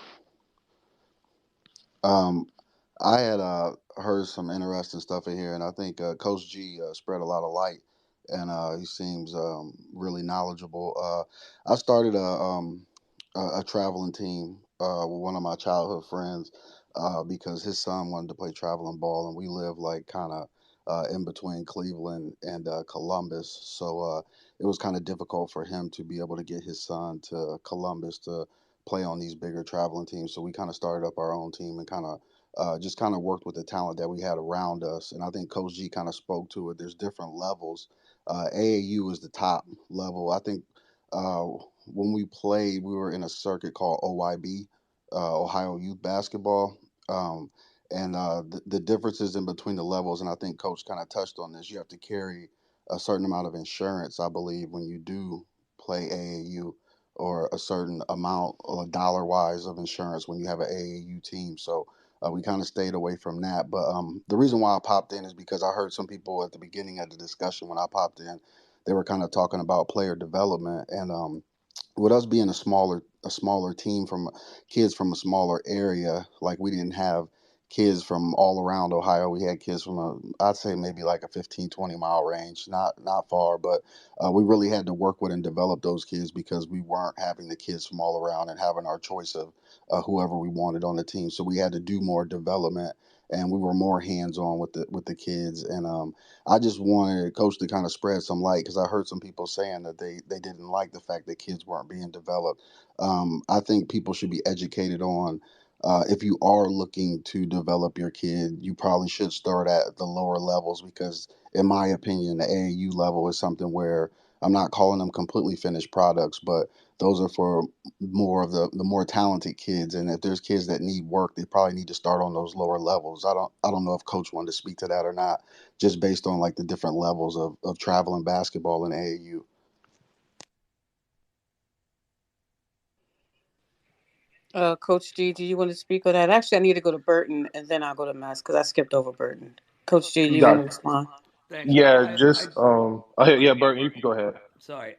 Um, I had heard some interesting stuff in here, and I think Coach G spread a lot of light, and he seems really knowledgeable. I started a traveling team with one of my childhood friends because his son wanted to play traveling ball, and we live like kind of in between Cleveland and Columbus, so it was kind of difficult for him to be able to get his son to Columbus to play on these bigger traveling teams. So we kind of started up our own team and kind of just kind of worked with the talent that we had around us. And I think Coach G kind of spoke to it. There's different levels. AAU is the top level. I think uh, when we played, we were in a circuit called OYB, Ohio Youth Basketball. Um, and the differences in between the levels, and I think Coach kind of touched on this. You have to carry a certain amount of insurance, I believe, when you do play AAU, or a certain amount, dollar wise, of insurance when you have an AAU team. So we kind of stayed away from that. But the reason why I popped in is because I heard some people at the beginning of the discussion when I popped in, they were kind of talking about player development, and with us being a smaller team from kids from a smaller area, like we didn't have kids from all around Ohio. We had kids from I'd say maybe like a 15-20 mile range, not far, but we really had to work with and develop those kids because we weren't having the kids from all around and having our choice of whoever we wanted on the team. So we had to do more development, and we were more hands on with the kids. And I just wanted Coach to kind of spread some light because I heard some people saying that they didn't like the fact that kids weren't being developed. I think people should be educated on. If you are looking to develop your kid, you probably should start at the lower levels because, in my opinion, the AAU level is something where I'm not calling them completely finished products, but those are for more of the more talented kids. And if there's kids that need work, they probably need to start on those lower levels. I don't know if Coach wanted to speak to that or not, just based on like the different levels of traveling basketball in AAU. Coach G, do you want to speak on that? Actually, I need to go to Burton and then I'll go to Mass because I skipped over Burton. Coach G, you want to Got respond? Thanks. yeah, just oh yeah, Burton, you can go ahead. Sorry,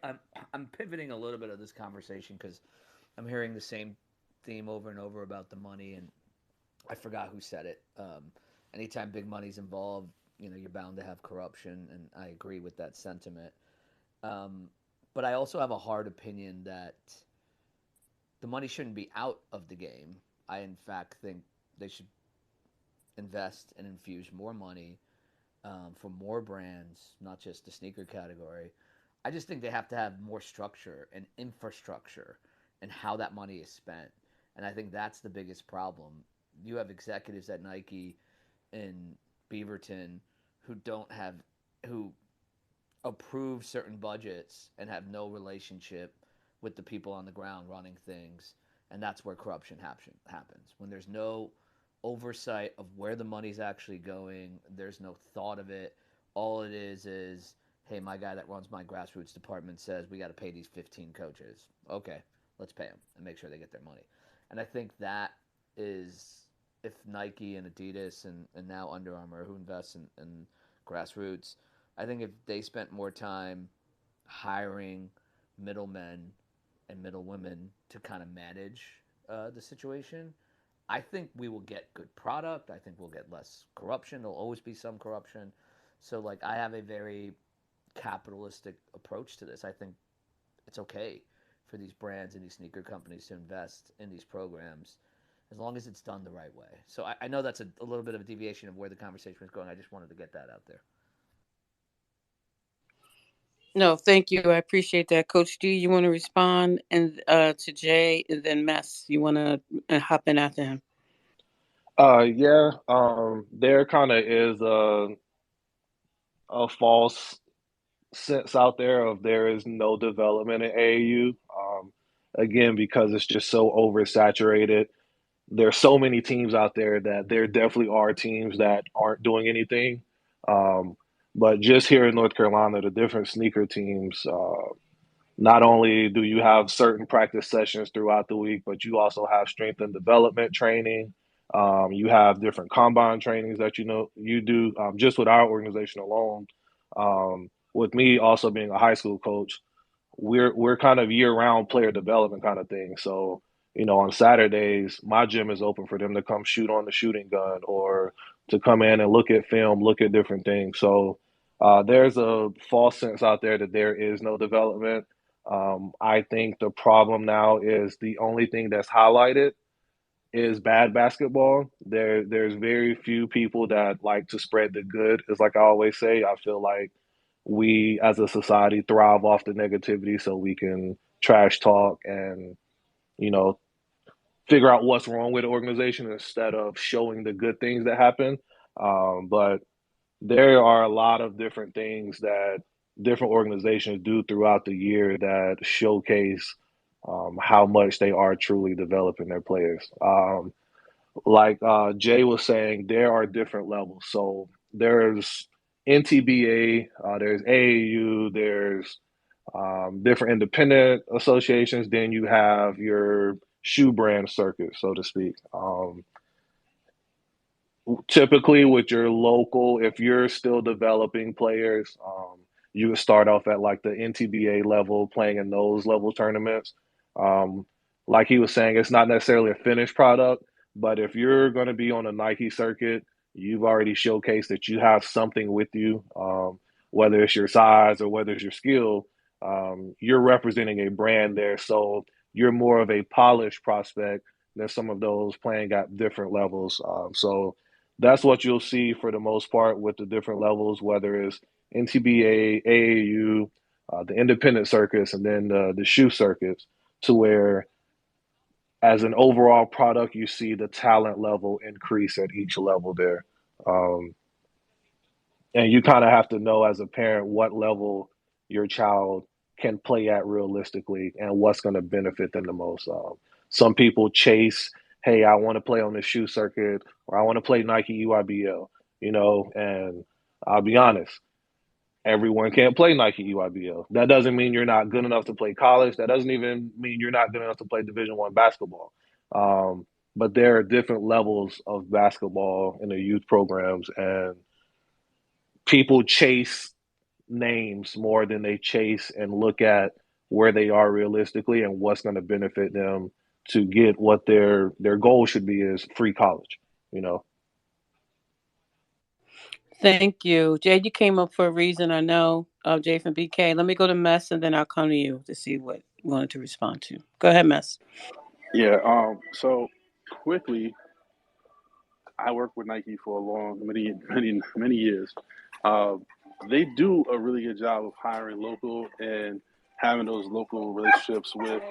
I'm pivoting a little bit of this conversation because I'm hearing the same theme over and over about the money, and I forgot who said it. Anytime big money's involved, you're bound to have corruption, and I agree with that sentiment. Um, but I also have a hard opinion that the money shouldn't be out of the game. I, in fact, think they should invest and infuse more money for more brands, not just the sneaker category. I just think they have to have more structure and infrastructure and how that money is spent. And I think that's the biggest problem. You have executives at Nike in Beaverton who don't have, who approve certain budgets and have no relationship with the people on the ground running things. And that's where corruption happens. When there's no oversight of where the money's actually going, there's no thought of it. All it is, hey, my guy that runs my grassroots department says we got to pay these 15 coaches. Okay, let's pay them and make sure they get their money. And I think that is, if Nike and Adidas and now Under Armour, who invests in grassroots, I think if they spent more time hiring middlemen and middlewomen to kind of manage the situation, I think we will get good product. I think we'll get less corruption. There'll always be some corruption. So, like, I have a very capitalistic approach to this. I think it's okay for these brands and these sneaker companies to invest in these programs as long as it's done the right way. So I know that's a little bit of a deviation of where the conversation was going. I just wanted to get that out there. No, thank you. I appreciate that. Coach D, you want to respond and to Jay and then Mess, you want to hop in after him? Yeah, there kind of is a false sense out there of there is no development in AAU. Again, because it's just so oversaturated. There's so many teams out there that there definitely are teams that aren't doing anything. Um, but just here in North Carolina, the different sneaker teams, not only do you have certain practice sessions throughout the week, but you also have strength and development training. You have different combine trainings that you do just with our organization alone. With me also being a high school coach, we're kind of year round player development kind of thing. So on Saturdays, my gym is open for them to come shoot on the shooting gun or to come in and look at film, look at different things. So there's a false sense out there that there is no development. I think the problem now is the only thing that's highlighted is bad basketball. There's very few people that like to spread the good. It's like I always say, I feel like we as a society thrive off the negativity so we can trash talk and, you know, figure out what's wrong with the organization instead of showing the good things that happen. But there are a lot of different things that different organizations do throughout the year that showcase how much they are truly developing their players. Like Jay was saying, there are different levels. So there's NTBA, there's AAU, there's different independent associations. Then you have your shoe brand circuit, so to speak. Typically, with your local, if you're still developing players, you would start off at like the NTBA level, playing in those level tournaments. Um, like he was saying, it's not necessarily a finished product, but if you're going to be on a Nike circuit, you've already showcased that you have something with you, whether it's your size or whether it's your skill. You're representing a brand there, so you're more of a polished prospect than some of those playing at different levels. So that's what you'll see for the most part with the different levels, whether it's NTBA, AAU, the independent circuits, and then the shoe circuits, to where as an overall product, you see the talent level increase at each level there. Um, and you kind of have to know as a parent what level your child can play at realistically and what's going to benefit them the most. Some people chase, hey, I want to play on the shoe circuit or I want to play Nike EYBL, and I'll be honest, everyone can't play Nike EYBL. That doesn't mean you're not good enough to play college. That doesn't even mean you're not good enough to play Division I basketball. Um, but there are different levels of basketball in the youth programs, and people chase names more than they chase and look at where they are realistically and what's going to benefit them to get what their goal should be is free college, you know. Thank you. Jade, you came up for a reason, I know. Jay from BK. Let me go to Mess and then I'll come to you to see what you wanted to respond to. Go ahead, Mess. Yeah. So quickly, I worked with Nike for a many years. Uh, they do a really good job of hiring local and having those local relationships with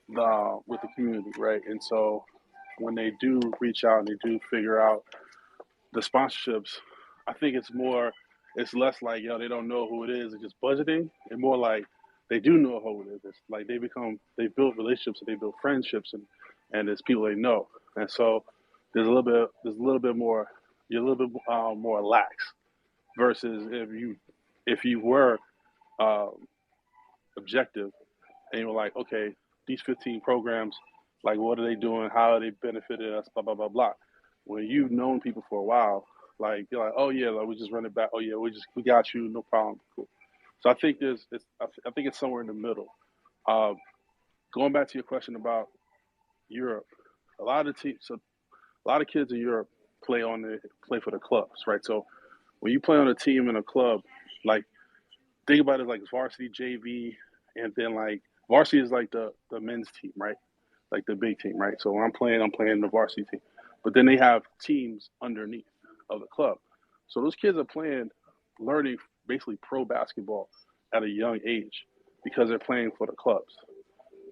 the community, right? And so when they do reach out and they do figure out the sponsorships, I think it's less like they don't know who it is and just budgeting, and more like they do know who it is. It's like they build relationships and they build friendships, and there's people they know, and so there's a little bit more, you're a little bit more lax versus if you were uh, objective and you were like, okay, these 15 programs, like what are they doing? How are they benefiting us? Blah blah blah blah. When you've known people for a while, like you're like, oh yeah, like we just run it back. Oh yeah, we got you, no problem, cool. So I think I think it's somewhere in the middle. Uh, Going back to your question about Europe, a lot of teams, so a lot of kids in Europe play for the clubs, right? So when you play on a team in a club, like think about it like varsity, JV, and then like varsity is like the men's team, right? Like the big team, right? So when I'm playing the varsity team. But then they have teams underneath of the club. So those kids are learning basically pro basketball at a young age because they're playing for the clubs,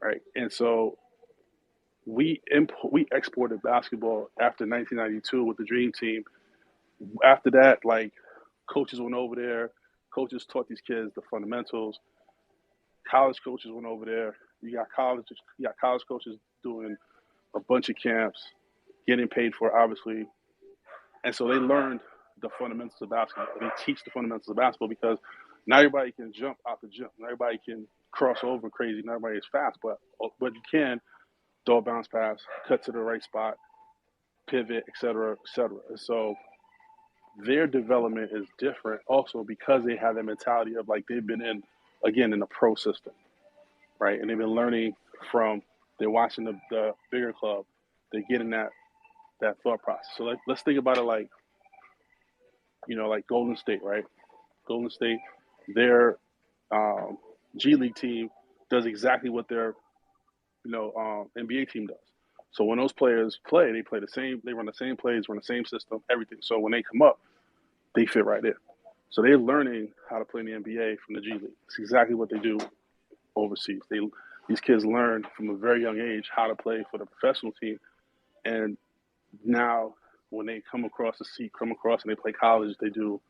right? And so we exported basketball after 1992 with the Dream Team. After that, like coaches went over there, coaches taught these kids the fundamentals. College coaches went over there. You got college coaches doing a bunch of camps, getting paid for it, obviously. And so they learned the fundamentals of basketball. They teach the fundamentals of basketball because not everybody can jump out the jump. Not everybody can cross over crazy. Not everybody is fast, but you can throw a bounce pass, cut to the right spot, pivot, et cetera, et cetera. And so their development is different also because they have that mentality of like they've been in a pro system, right? And they've been learning they're watching the bigger club, they're getting that thought process. So let's think about it like, like Golden State, right? Golden State, their um, G League team does exactly what their NBA team does. So when those players play, they play the same. They run the same plays, run the same system, everything. So when they come up, they fit right in. So they're learning how to play in the NBA from the G League. It's exactly what they do overseas. These kids learn from a very young age how to play for the professional team, and now when they come across and they play college, they do,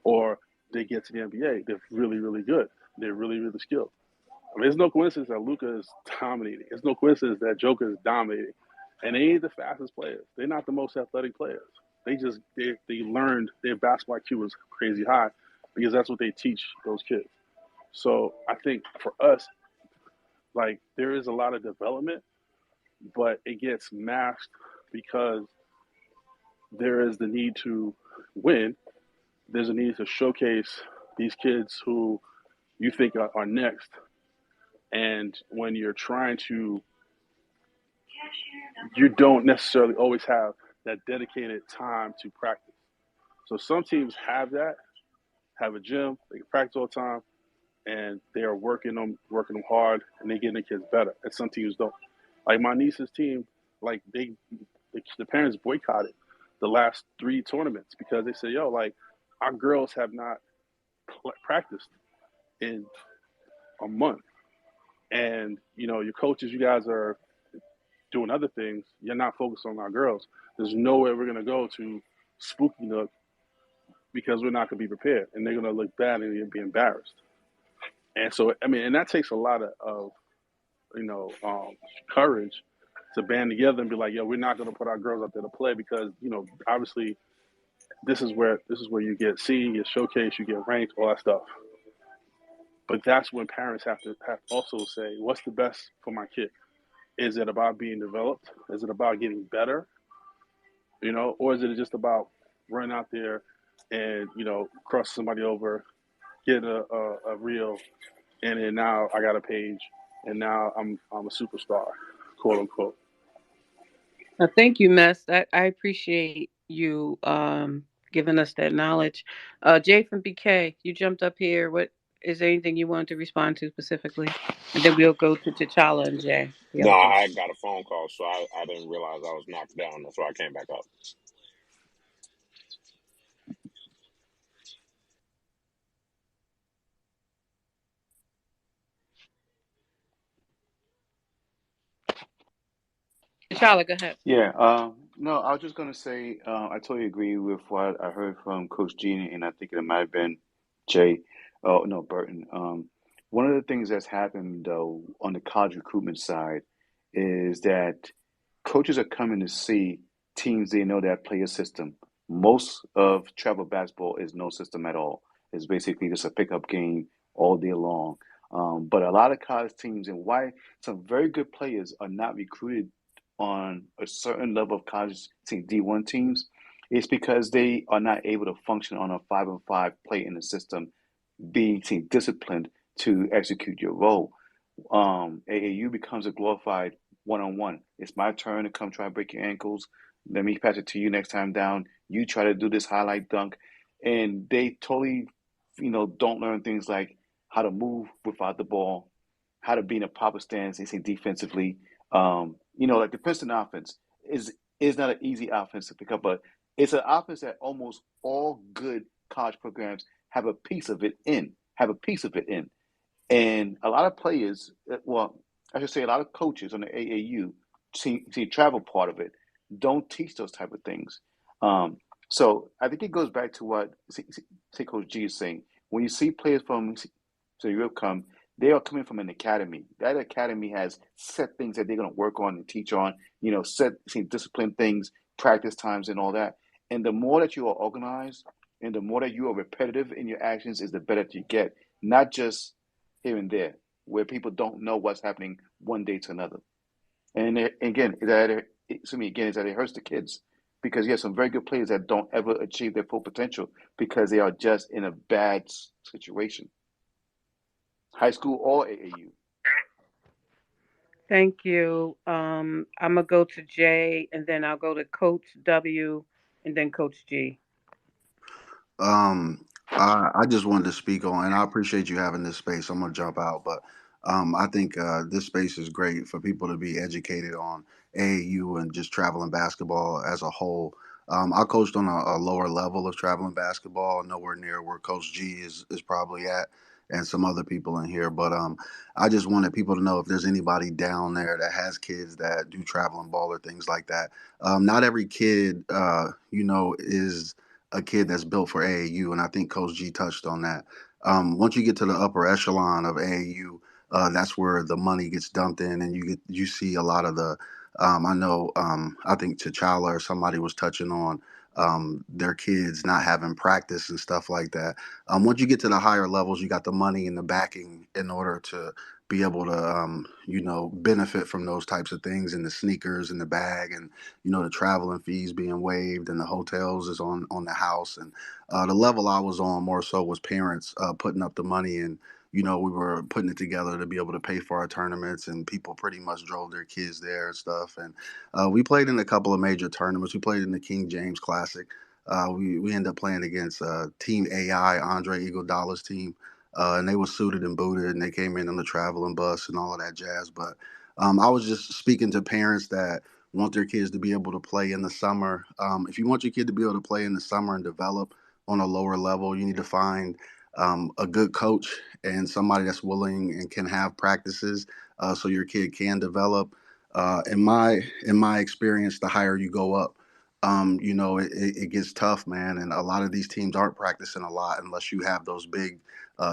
or they get to the NBA, they're really, really good. They're really, really skilled. I mean, it's no coincidence that Luka is dominating. It's no coincidence that Joker is dominating. And they ain't the fastest players. They're not the most athletic players. They learned their basketball IQ was crazy high because that's what they teach those kids. So I think for us, like there is a lot of development, but it gets masked because there is the need to win. There's a need to showcase these kids who you think are next. And when you're trying to, you don't necessarily always have that dedicated time to practice. So some teams have that, have a gym, they can practice all the time, and they are working them hard, and they getting the kids better. And some teams don't. Like my niece's team, like the parents boycotted the last 3 tournaments because they said, "Yo, like our girls have not practiced in a month, and your coaches, you guys are doing other things. You're not focused on our girls. There's nowhere we're gonna go to Spooky Nook because we're not gonna be prepared, and they're gonna look bad and be embarrassed." And so, I mean, and that takes a lot of you know, courage to band together and be like, "Yo, we're not going to put our girls out there to play because, obviously this is where you get seen, you get showcased, you get ranked, all that stuff." But that's when parents have to also say, "What's the best for my kid? Is it about being developed? Is it about getting better? Or is it just about running out there and cross somebody over, get a reel, and then now I got a page, and now I'm a superstar, quote unquote." Thank you, Mess. I appreciate you giving us that knowledge. Jay from BK, you jumped up here. What is there anything you wanted to respond to specifically? And then we'll go to T'Challa and Jay, the No, other two. I got a phone call, so I didn't realize I was knocked down. That's why I came back up. T'Challa, go ahead. Yeah, no, I was just gonna say, I totally agree with what I heard from Coach Gene, and I think it might have been Jay, oh no, Burton. One of the things that's happened though on the college recruitment side is that coaches are coming to see teams they know that play a system. Most of travel basketball is no system at all. It's basically just a pickup game all day long. But a lot of college teams, and why some very good players are not recruited on a certain level of college team D1 teams, is because they are not able to function on a 5-on-5 play in the system, being team disciplined to execute your role. AAU becomes a glorified one-on-one. It's my turn to come try and break your ankles. Let me pass it to you next time down. You try to do this highlight dunk, and they totally, don't learn things like how to move without the ball, how to be in a proper stance. They say defensively. Like the Princeton offense is not an easy offense to pick up, but it's an offense that almost all good college programs have a piece of it in. Have a piece of it in. And a lot of players, well, I should say a lot of coaches on the AAU, see travel part of it, don't teach those type of things. Um, so I think it goes back to what say Coach G is saying. When you see players from Europe come, they are coming from an academy. That academy has set things that they're going to work on and teach on. Set discipline things, practice times, and all that. And the more that you are organized, and the more that you are repetitive in your actions, is the better you get. Not just here and there, where people don't know what's happening one day to another. And again, is that it hurts the kids because you have some very good players that don't ever achieve their full potential because they are just in a bad situation, high school or AAU. Thank you. I'm gonna go to Jay, and then I'll go to Coach W, and then Coach G. Um, I just wanted to speak on, and I appreciate you having this space. I'm gonna jump out, but I think this space is great for people to be educated on AAU and just traveling basketball as a whole. I coached on a lower level of traveling basketball, nowhere near where Coach G is probably at, and some other people in here. But I just wanted people to know if there's anybody down there that has kids that do traveling ball or things like that. Not every kid, is a kid that's built for AAU, and I think Coach G touched on that. Once you get to the upper echelon of AAU, that's where the money gets dumped in, and you see a lot of the. I think T'Challa or somebody was touching on their kids not having practice and stuff like that. Once you get to the higher levels, you got the money and the backing in order to be able to, benefit from those types of things, and the sneakers and the bag, and the traveling fees being waived, and the hotels is on the house. And the level I was on more so was parents putting up the money, and we were putting it together to be able to pay for our tournaments, and people pretty much drove their kids there and stuff. And we played in a couple of major tournaments. We played in the King James Classic. We ended up playing against Team AI, Andre Iguodala's team, and they were suited and booted, and they came in on the traveling bus and all of that jazz. But I was just speaking to parents that want their kids to be able to play in the summer. If you want your kid to be able to play in the summer and develop on a lower level, you need to find a good coach and somebody that's willing and can have practices so your kid can develop. In my experience, the higher you go up, it gets tough, man. And a lot of these teams aren't practicing a lot unless you have those big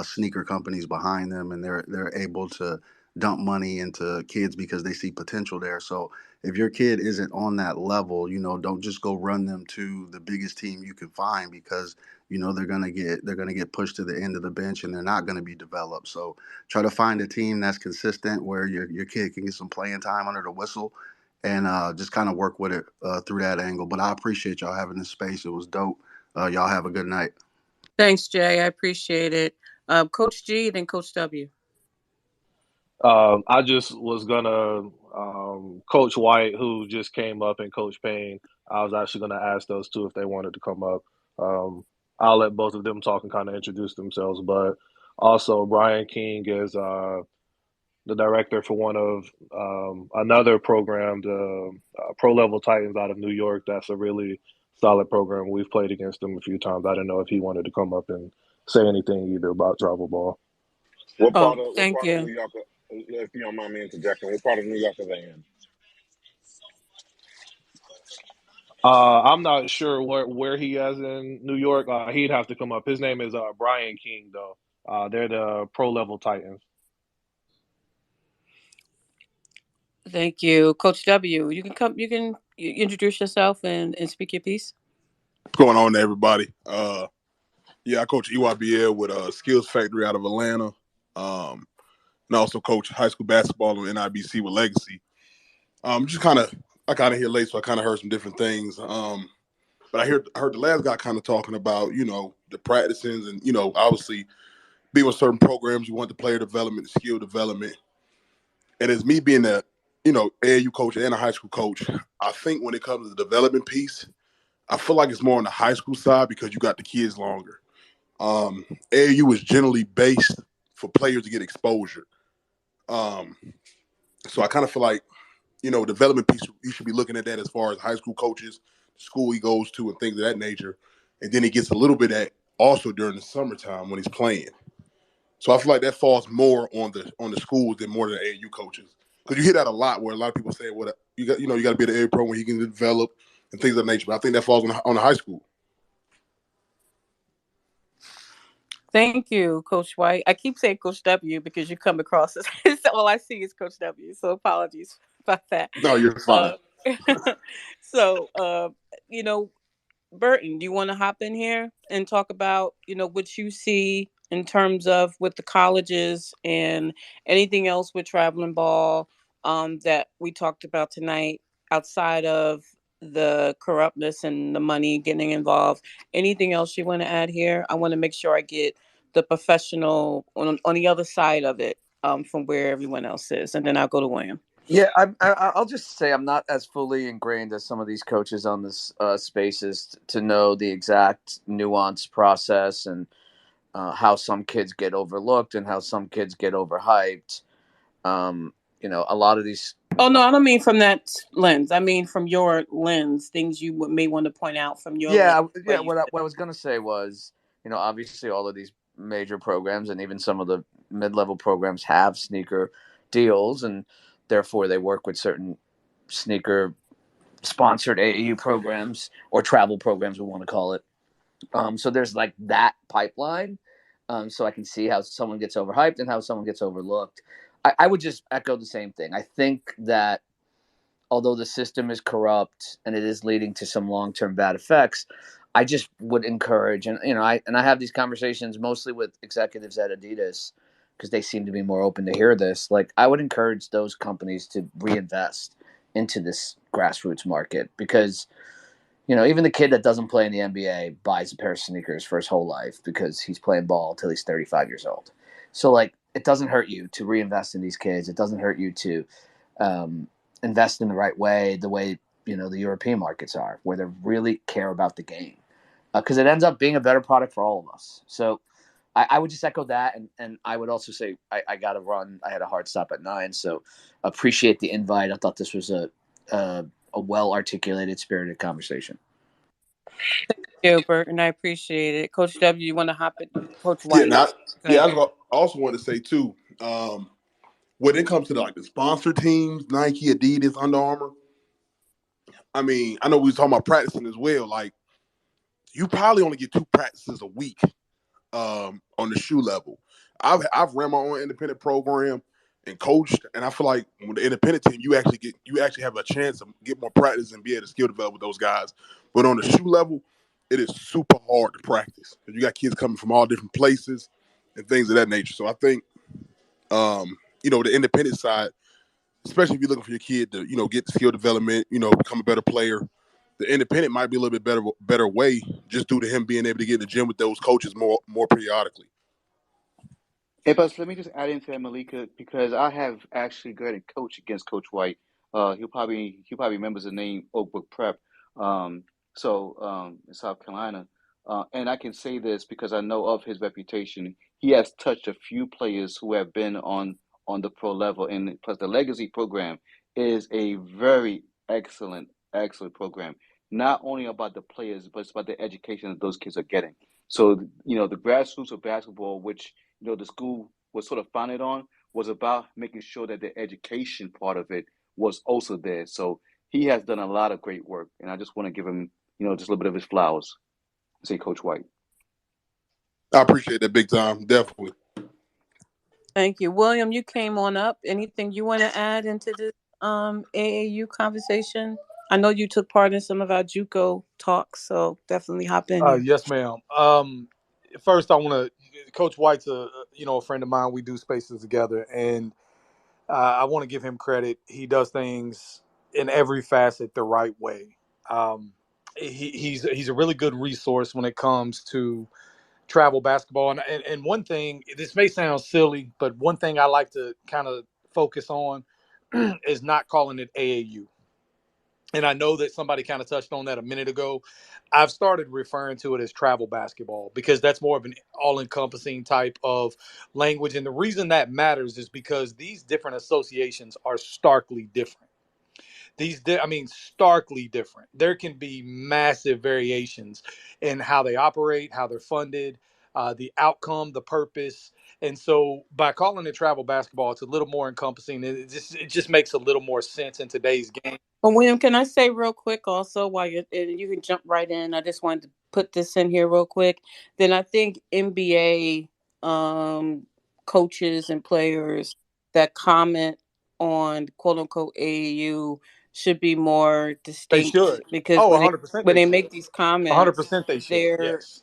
sneaker companies behind them, and they're able to dump money into kids because they see potential there. So if your kid isn't on that level, don't just go run them to the biggest team you can find, because they're gonna get pushed to the end of the bench, and they're not gonna be developed. So try to find a team that's consistent where your kid can get some playing time under the whistle, and just kind of work with it through that angle. But I appreciate y'all having this space. It was dope. Y'all have a good night. Thanks, Jay. I appreciate it. Coach G, then Coach W. I just was gonna Coach White, who just came up, and Coach Payne. I was actually gonna ask those two if they wanted to come up. Um, I'll let both of them talk and kind of introduce themselves. But also, Brian King is the director for one of another program, the Pro Level Titans out of New York. That's a really solid program. We've played against them a few times. I didn't know if he wanted to come up and say anything either about travel ball. What part Oh, of thank you. New York? If you don't mind me interjecting, what part of New York are they in? I'm not sure where he is in New York. He'd have to come up. His name is Brian King, though. They're the Pro Level Titans. Thank you. Coach W, you can come, introduce yourself and speak your piece. What's going on, everybody? Yeah, I coach EYBL with Skills Factory out of Atlanta, and also coach high school basketball on NIBC with Legacy. Just kind of, I kind of here late, so I kind of heard some different things. But I heard the last guy kind of talking about, the practices and, obviously being with certain programs, you want the player development, the skill development. And as me being a, AAU coach and a high school coach, I think when it comes to the development piece, I feel like it's more on the high school side because you got the kids longer. AAU is generally based for players to get exposure. Um, so I kind of feel like, development piece, you should be looking at that as far as high school coaches, school he goes to, and things of that nature. And then he gets a little bit at also during the summertime when he's playing. So I feel like that falls more on the schools than more than the AAU coaches, because you hear that a lot where a lot of people say, "Well, you got to be the AAU pro when he can develop and things of that nature." But I think that falls on the high school. Thank you, Coach White. I keep saying Coach W because you come across as all I see is Coach W. So apologies about that. No, you're fine. Uh, so, you know, Burton, do you want to hop in here and talk about, what you see in terms of with the colleges and anything else with traveling ball that we talked about tonight outside of the corruptness and the money getting involved? Anything else you want to add here? I want to make sure I get the professional on the other side of it from where everyone else is. And then I'll go to William. Yeah, I'll just say I'm not as fully ingrained as some of these coaches on this spaces to know the exact nuanced process and how some kids get overlooked and how some kids get overhyped. A lot of these. Oh, no, I don't mean from that lens. I mean from your lens, things you may want to point out from your lens. Yeah. What I was gonna say was, obviously all of these major programs and even some of the mid-level programs have sneaker deals, and therefore they work with certain sneaker sponsored AAU programs or travel programs, we want to call it. So there's like that pipeline. So I can see how someone gets overhyped and how someone gets overlooked. I would just echo the same thing. I think that although the system is corrupt and it is leading to some long-term bad effects, I just would encourage, and I have these conversations mostly with executives at Adidas because they seem to be more open to hear this. Like, I would encourage those companies to reinvest into this grassroots market because even the kid that doesn't play in the NBA buys a pair of sneakers for his whole life because he's playing ball until he's 35 years old. So, like, it doesn't hurt you to reinvest in these kids. It doesn't hurt you to invest in the right way, the way, the European markets are, where they really care about the game. Because it ends up being a better product for all of us. So I would just echo that. And I would also say I got to run. I had a hard stop at 9. So appreciate the invite. I thought this was a well-articulated, spirited conversation. Thank you, Burton. I appreciate it. Coach W, you want to hop in? Coach Yeah, White. not Go yeah. ahead. I also want to say too, when it comes to the sponsor teams, Nike, Adidas, Under Armour. I mean, I know we was talking about practicing as well. Like, you probably only get 2 practices a week on the shoe level. I've ran my own independent program and coached, and I feel like with the independent team, you actually have a chance to get more practice and be able to skill develop with those guys. But on the shoe level, it is super hard to practice because you got kids coming from all different places and things of that nature. So I think the independent side, especially if you're looking for your kid to get the skill development, become a better player. The independent might be a little bit better way just due to him being able to get in the gym with those coaches more periodically. Hey, but let me just add into that, Malika, because I have actually gone and coached against Coach White. He'll probably remembers the name Oakbrook Prep. In South Carolina, and I can say this because I know of his reputation. He has touched a few players who have been on the pro level, and plus the Legacy program is a very excellent program. Not only about the players, but it's about the education that those kids are getting. So the grassroots of basketball, which the school was sort of founded on, was about making sure that the education part of it was also there. So he has done a lot of great work, and I just want to give him, just a little bit of his flowers. Say, Coach White. I appreciate that big time, definitely. Thank you. William, you came on up. Anything you want to add into this AAU conversation? I know you took part in some of our JUCO talks, so definitely hop in here. Yes, ma'am. First, I want to. Coach White's a friend of mine. We do spaces together, and I want to give him credit. He does things in every facet the right way. He's a really good resource when it comes to travel basketball. And one thing, this may sound silly, but one thing I like to kind of focus on is not calling it AAU. And I know that somebody kind of touched on that a minute ago. I've started referring to it as travel basketball because that's more of an all-encompassing type of language. And the reason that matters is because these different associations are starkly different. Starkly different. There can be massive variations in how they operate, how they're funded, the outcome, the purpose. And so by calling it travel basketball, it's a little more encompassing. It just makes a little more sense in today's game. Well, William, can I say real quick also while and you can jump right in? I just wanted to put this in here real quick. Then I think NBA coaches and players that comment on quote unquote AAU should be more They distinct should. because Oh, when 100% when they they should. make these comments, 100% they should. they're Yes,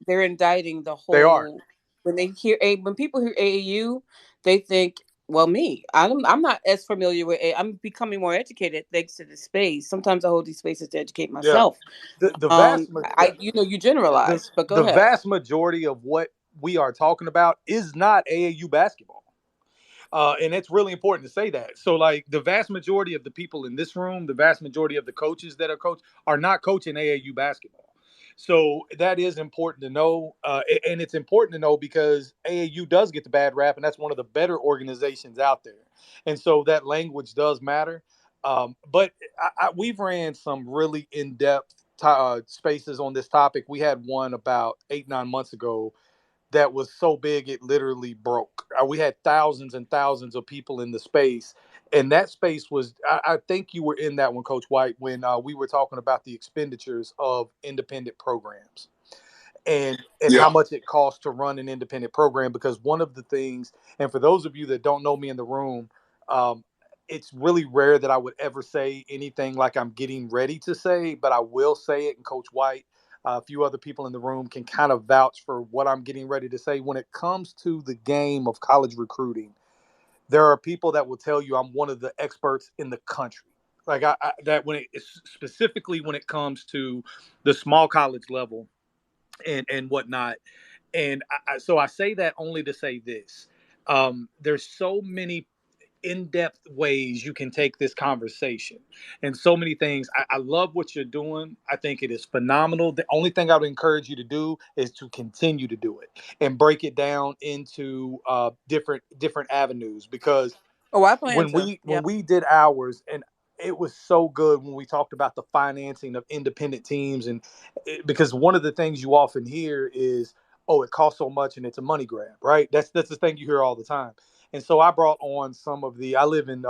they're indicting the they are. whole. When people hear AAU, they think, well, me, I'm not as familiar with it. I'm becoming more educated thanks to this space. Sometimes I hold these spaces to educate Yeah. myself. The vast yeah. You the generalize, but go the ahead. vast majority of what we are talking about is not AAU basketball. And it's really important to say that. So, like, the vast majority of the people in this room, the vast majority of the coaches that are coached are not coaching AAU basketball. So that is important to know. And it's important to know because AAU does get the bad rap, and that's one of the better organizations out there. And so that language does matter. But we've ran some really in-depth spaces on this topic. We had one about 8-9 months ago that was so big it literally broke. We had thousands and thousands of people in the space, and that space was. I think you were in that one, Coach White, when we were talking about the expenditures of independent programs and how Yeah. much it costs to run an independent program. Because one of the things, and for those of you that don't know me in the room, um, it's really rare that I would ever say anything like I'm getting ready to say, but I will say it. And Coach White, a few other people in the room can kind of vouch for what I'm getting ready to say. When it comes to the game of college recruiting, there are people that will tell you I'm one of the experts in the country. Like that when it specifically when it comes to the small college level and whatnot. And so I say that only to say this: there's so many in-depth ways you can take this conversation, and so many things. I love what you're doing. I think it is phenomenal. The only thing I would encourage you to do is to continue to do it and break it down into different avenues. Because Oh, I plan when to. we Yeah. when we did ours, and it was so good when we talked about the financing of independent teams. And because one of the things you often hear is, oh, it costs so much and it's a money grab, right? That's the thing you hear all the time. And so I brought on some of the I live in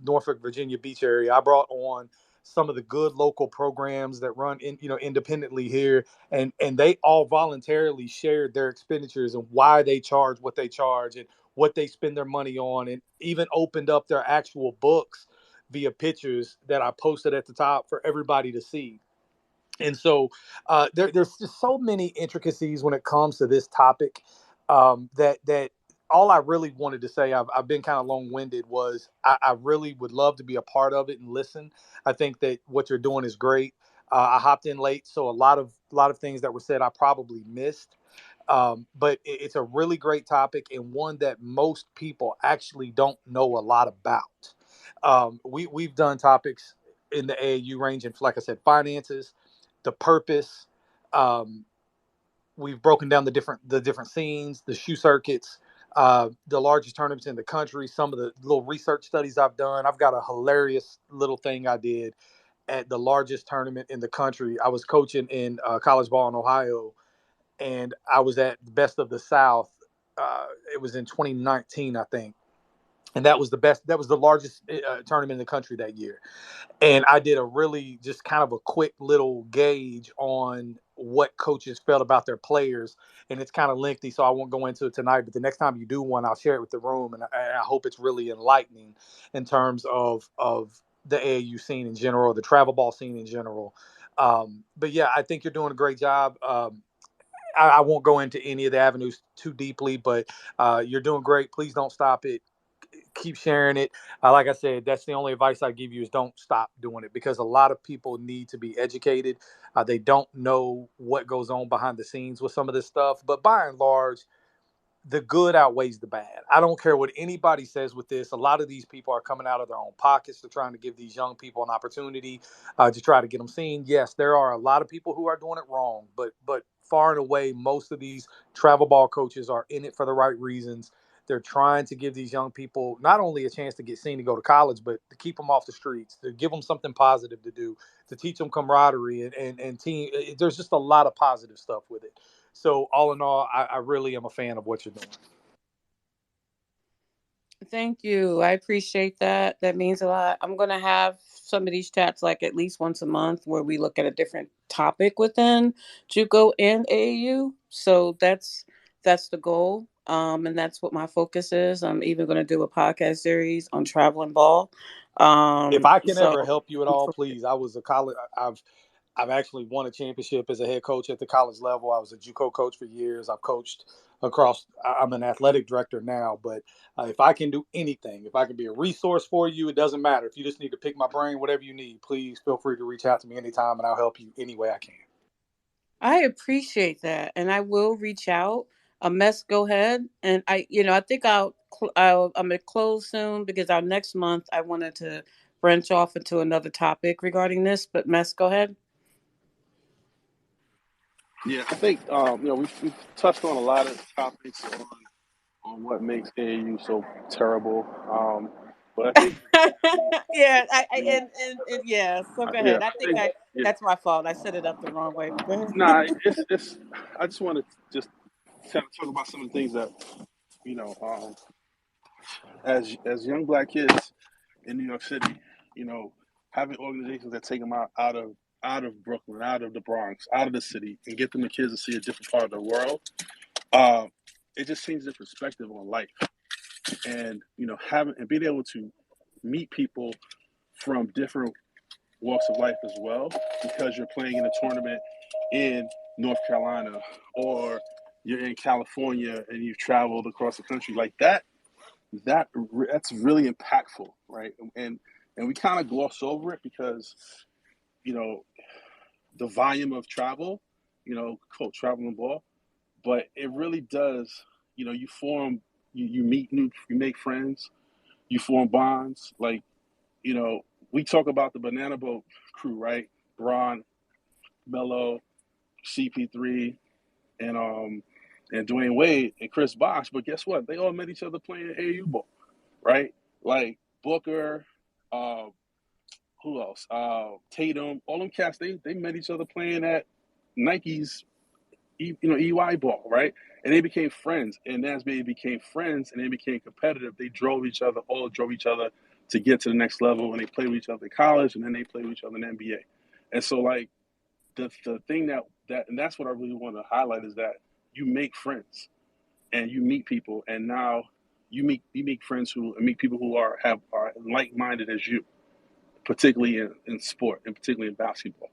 Norfolk, Virginia Beach area. I brought on some of the good local programs that run independently here, and they all voluntarily shared their expenditures and why they charge what they charge and what they spend their money on, and even opened up their actual books via pictures that I posted at the top for everybody to see. And so there's just so many intricacies when it comes to this topic, that all I really wanted to say, I've been kind of long-winded, was I really would love to be a part of it and listen. I think that what you're doing is great. I hopped in late, so a lot of things that were said I probably missed. But it's a really great topic, and one that most people actually don't know a lot about. We've done topics in the AAU ranging, like I said, finances, the purpose. Um, we've broken down the different scenes, the shoe circuits, the largest tournaments in the country. Some of the little research studies I've done. I've got a hilarious little thing I did at the largest tournament in the country. I was coaching in college ball in Ohio, and I was at the Best of the South. It was in 2019, I think, and that was the best. That was the largest tournament in the country that year. And I did a really just kind of a quick little gauge on what coaches felt about their players. And it's kind of lengthy, so I won't go into it tonight. But the next time you do one, I'll share it with the room, and I hope it's really enlightening in terms of the AAU scene in general, the travel ball scene in general. But yeah, I think you're doing a great job. I won't go into any of the avenues too deeply, but you're doing great. Please don't stop it. Keep sharing it. Like I said, that's the only advice I give you is don't stop doing it, because a lot of people need to be educated. They don't know what goes on behind the scenes with some of this stuff, but by and large, the good outweighs the bad. I don't care what anybody says with this. A lot of these people are coming out of their own pockets. They're trying to give these young people an opportunity to try to get them seen. Yes, there are a lot of people who are doing it wrong, but far and away, most of these travel ball coaches are in it for the right reasons. They're trying to give these young people not only a chance to get seen to go to college, but to keep them off the streets, to give them something positive to do, to teach them camaraderie and team. There's just a lot of positive stuff with it. So all in all, I really am a fan of what you're doing. Thank you. I appreciate that. That means a lot. I'm going to have some of these chats like at least once a month where we look at a different topic within JUCO and AAU. So that's the goal. And that's what my focus is. I'm even going to do a podcast series on traveling ball. If I can So ever help you at all, please. I was a college. I've actually won a championship as a head coach at the college level. I was a JUCO coach for years. I've coached across. I'm an athletic director now, but if I can do anything, if I can be a resource for you, it doesn't matter. If you just need to pick my brain, whatever you need, please feel free to reach out to me anytime, and I'll help you any way I can. I appreciate that, and I will reach out. A mess, go ahead, and I think I'm gonna close soon because our next month I wanted to branch off into another topic regarding this. But mess, go ahead. Yeah, I think we've touched on a lot of topics on what makes AAU so terrible. But I think Yeah, the and yeah. So go yeah, ahead. I I think think I yeah, that's my fault. I set it up the wrong way. But go ahead. nah, it's I just want to just kind of talk about some of the things that you know, as young black kids in New York City, you know, having organizations that take them out of Brooklyn, out of the Bronx, out of the city, and get them the kids to see a different part of the world. Uh, it just changes their perspective on life, and having and being able to meet people from different walks of life as well, because you're playing in a tournament in North Carolina or you're in California and you've traveled across the country like that. That's really impactful, right? And we kind of gloss over it because you know the volume of travel, quote traveling ball, but it really does. You form, you meet you make friends, you form bonds. Like you know, we talk about the Banana Boat crew, right? Braun, Melo, CP3, and Dwayne Wade and Chris Bosh. But guess what? They all met each other playing AAU ball, right? Like Booker, uh, who else? Tatum, all them cats. They met each other playing at Nike's, EY ball, right? And they became friends. And as they became friends and they became competitive, they all drove each other to get to the next level. And they played with each other in college, and then they played with each other in the NBA. And so, like, the thing and that's what I really want to highlight is that you make friends and you meet people, and now you meet friends who and meet people who are like minded as you, particularly in sport and particularly in basketball.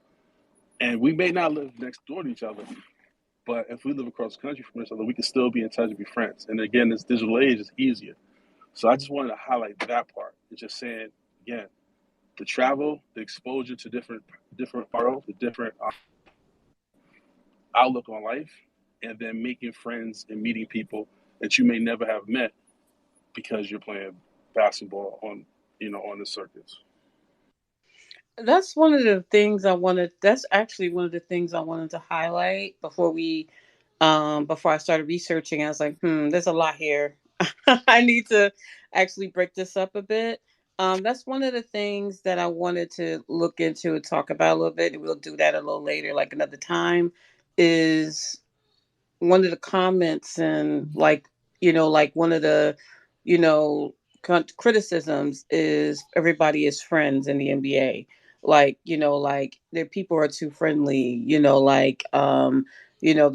And we may not live next door to each other, but if we live across the country from each other, we can still be in touch and be friends. And again, this digital age is easier. So I just wanted to highlight that part. It's just saying again, the travel, the exposure to different world, the different outlook on life, and then making friends and meeting people that you may never have met because you're playing basketball on the circuits. That's one of the things I wanted. That's actually one of the things I wanted to highlight before I started researching. I was like, there's a lot here. I need to actually break this up a bit. That's one of the things that I wanted to look into and talk about a little bit. We'll do that a little later, like another time. Is one of the comments and like one of the you know criticisms is everybody is friends in the NBA, like their people are too friendly, they're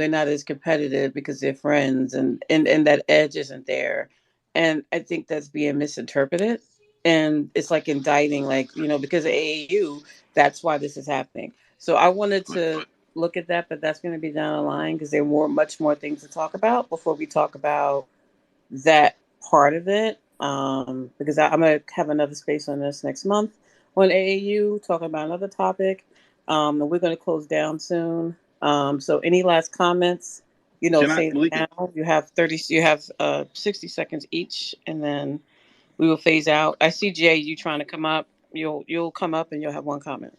not as competitive because they're friends, and that edge isn't there. And I think that's being misinterpreted, and it's like indicting, like, because of AAU, that's why this is happening. So I wanted to look at that, but that's going to be down the line because there are much more things to talk about before we talk about that part of it. Because I'm going to have another space on this next month on AAU, talking about another topic. And we're going to close down soon. So any last comments? Can I, Say it Malika? now. You have 60 seconds each, and then we will phase out. I see Jay, you trying to come up. You'll come up and you'll have one comment.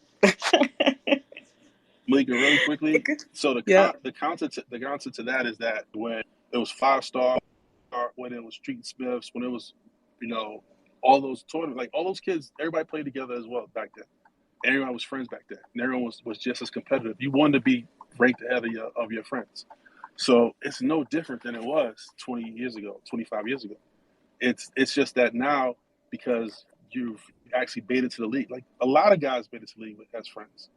Malika, really quickly. So Yeah. the counter to that is that when it was 5 star, when it was Street Smiths, when it was, you know, all those tournaments, like all those kids, everybody played together as well back then. Everyone was friends back then, and everyone was just as competitive. You wanted to be ranked ahead of your friends. So it's no different than it was 20 years ago, 25 years ago. It's just that now, because you've actually made it to the league. Like a lot of guys made it to the league as friends.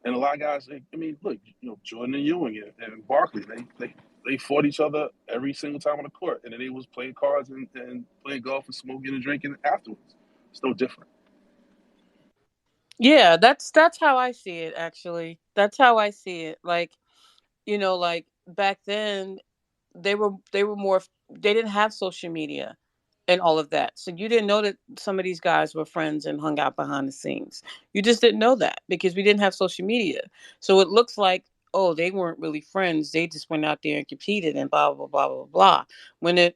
And a lot of guys, I mean, look, Jordan and Ewing and Barkley, they fought each other every single time on the court, and then they was playing cards and playing golf and smoking and drinking afterwards. It's no different. Yeah, that's how I see it, actually. That's how I see it. Like, like back then they were more, they didn't have social media and all of that. So you didn't know that some of these guys were friends and hung out behind the scenes. You just didn't know that because we didn't have social media. So it looks like, oh, they weren't really friends. They just went out there and competed and blah blah blah blah blah. When the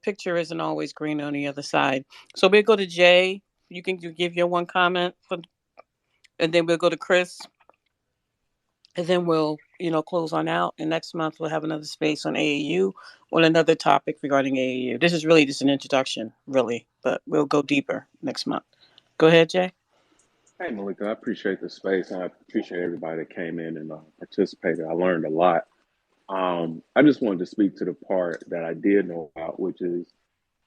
picture isn't always green on the other side. So we'll go to Jay. You can give your one comment and then we'll go to Chris, and then we'll close on out. And next month we'll have another space on AAU on another topic regarding AAU. This is really just an introduction, really, but we'll go deeper next month. Go ahead, Jay. Hey, Malika, I appreciate the space. I appreciate everybody that came in and participated. I learned a lot. I just wanted to speak to the part that I did know about, which is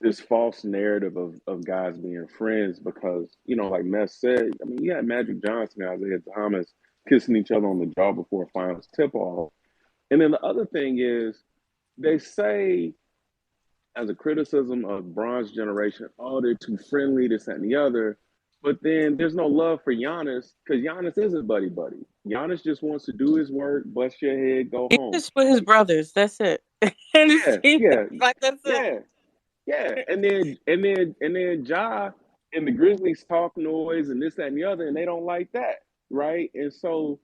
this false narrative of guys being friends because, like Mess said, I mean, you had Magic Johnson and Isaiah Thomas kissing each other on the jaw before a finals tip off. And then the other thing is, they say, as a criticism of Bron's generation, oh, they're too friendly, this, that, and the other. But then there's no love for Giannis because Giannis isn't buddy buddy. Giannis just wants to do his work, bust your head, go He's home. just with his brothers. That's it. And his Yeah, teammates. yeah, Like that's it. yeah. Yeah, and then Ja and the Grizzlies talk noise and this, that, and the other, and they don't like that, right? And so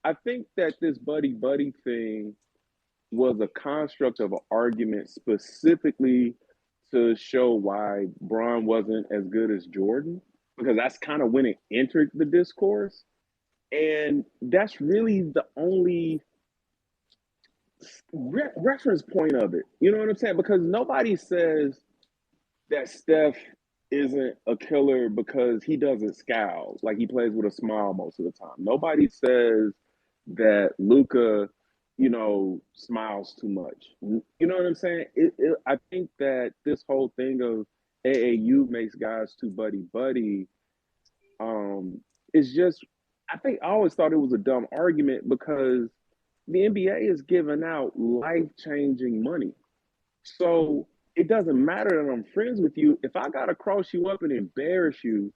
I think that this buddy buddy thing was a construct of an argument specifically to show why Braun wasn't as good as Jordan, because that's kind of when it entered the discourse. And that's really the only reference point of it. You know what I'm saying? Because nobody says that Steph isn't a killer because he doesn't scowl, like he plays with a smile most of the time. Nobody says that Luca, smiles too much. You know what I'm saying? I think that this whole thing of AAU makes guys too buddy buddy um, is just. I think I always thought it was a dumb argument because the NBA is giving out life changing money. So it doesn't matter that I'm friends with you. If I got to cross you up and embarrass you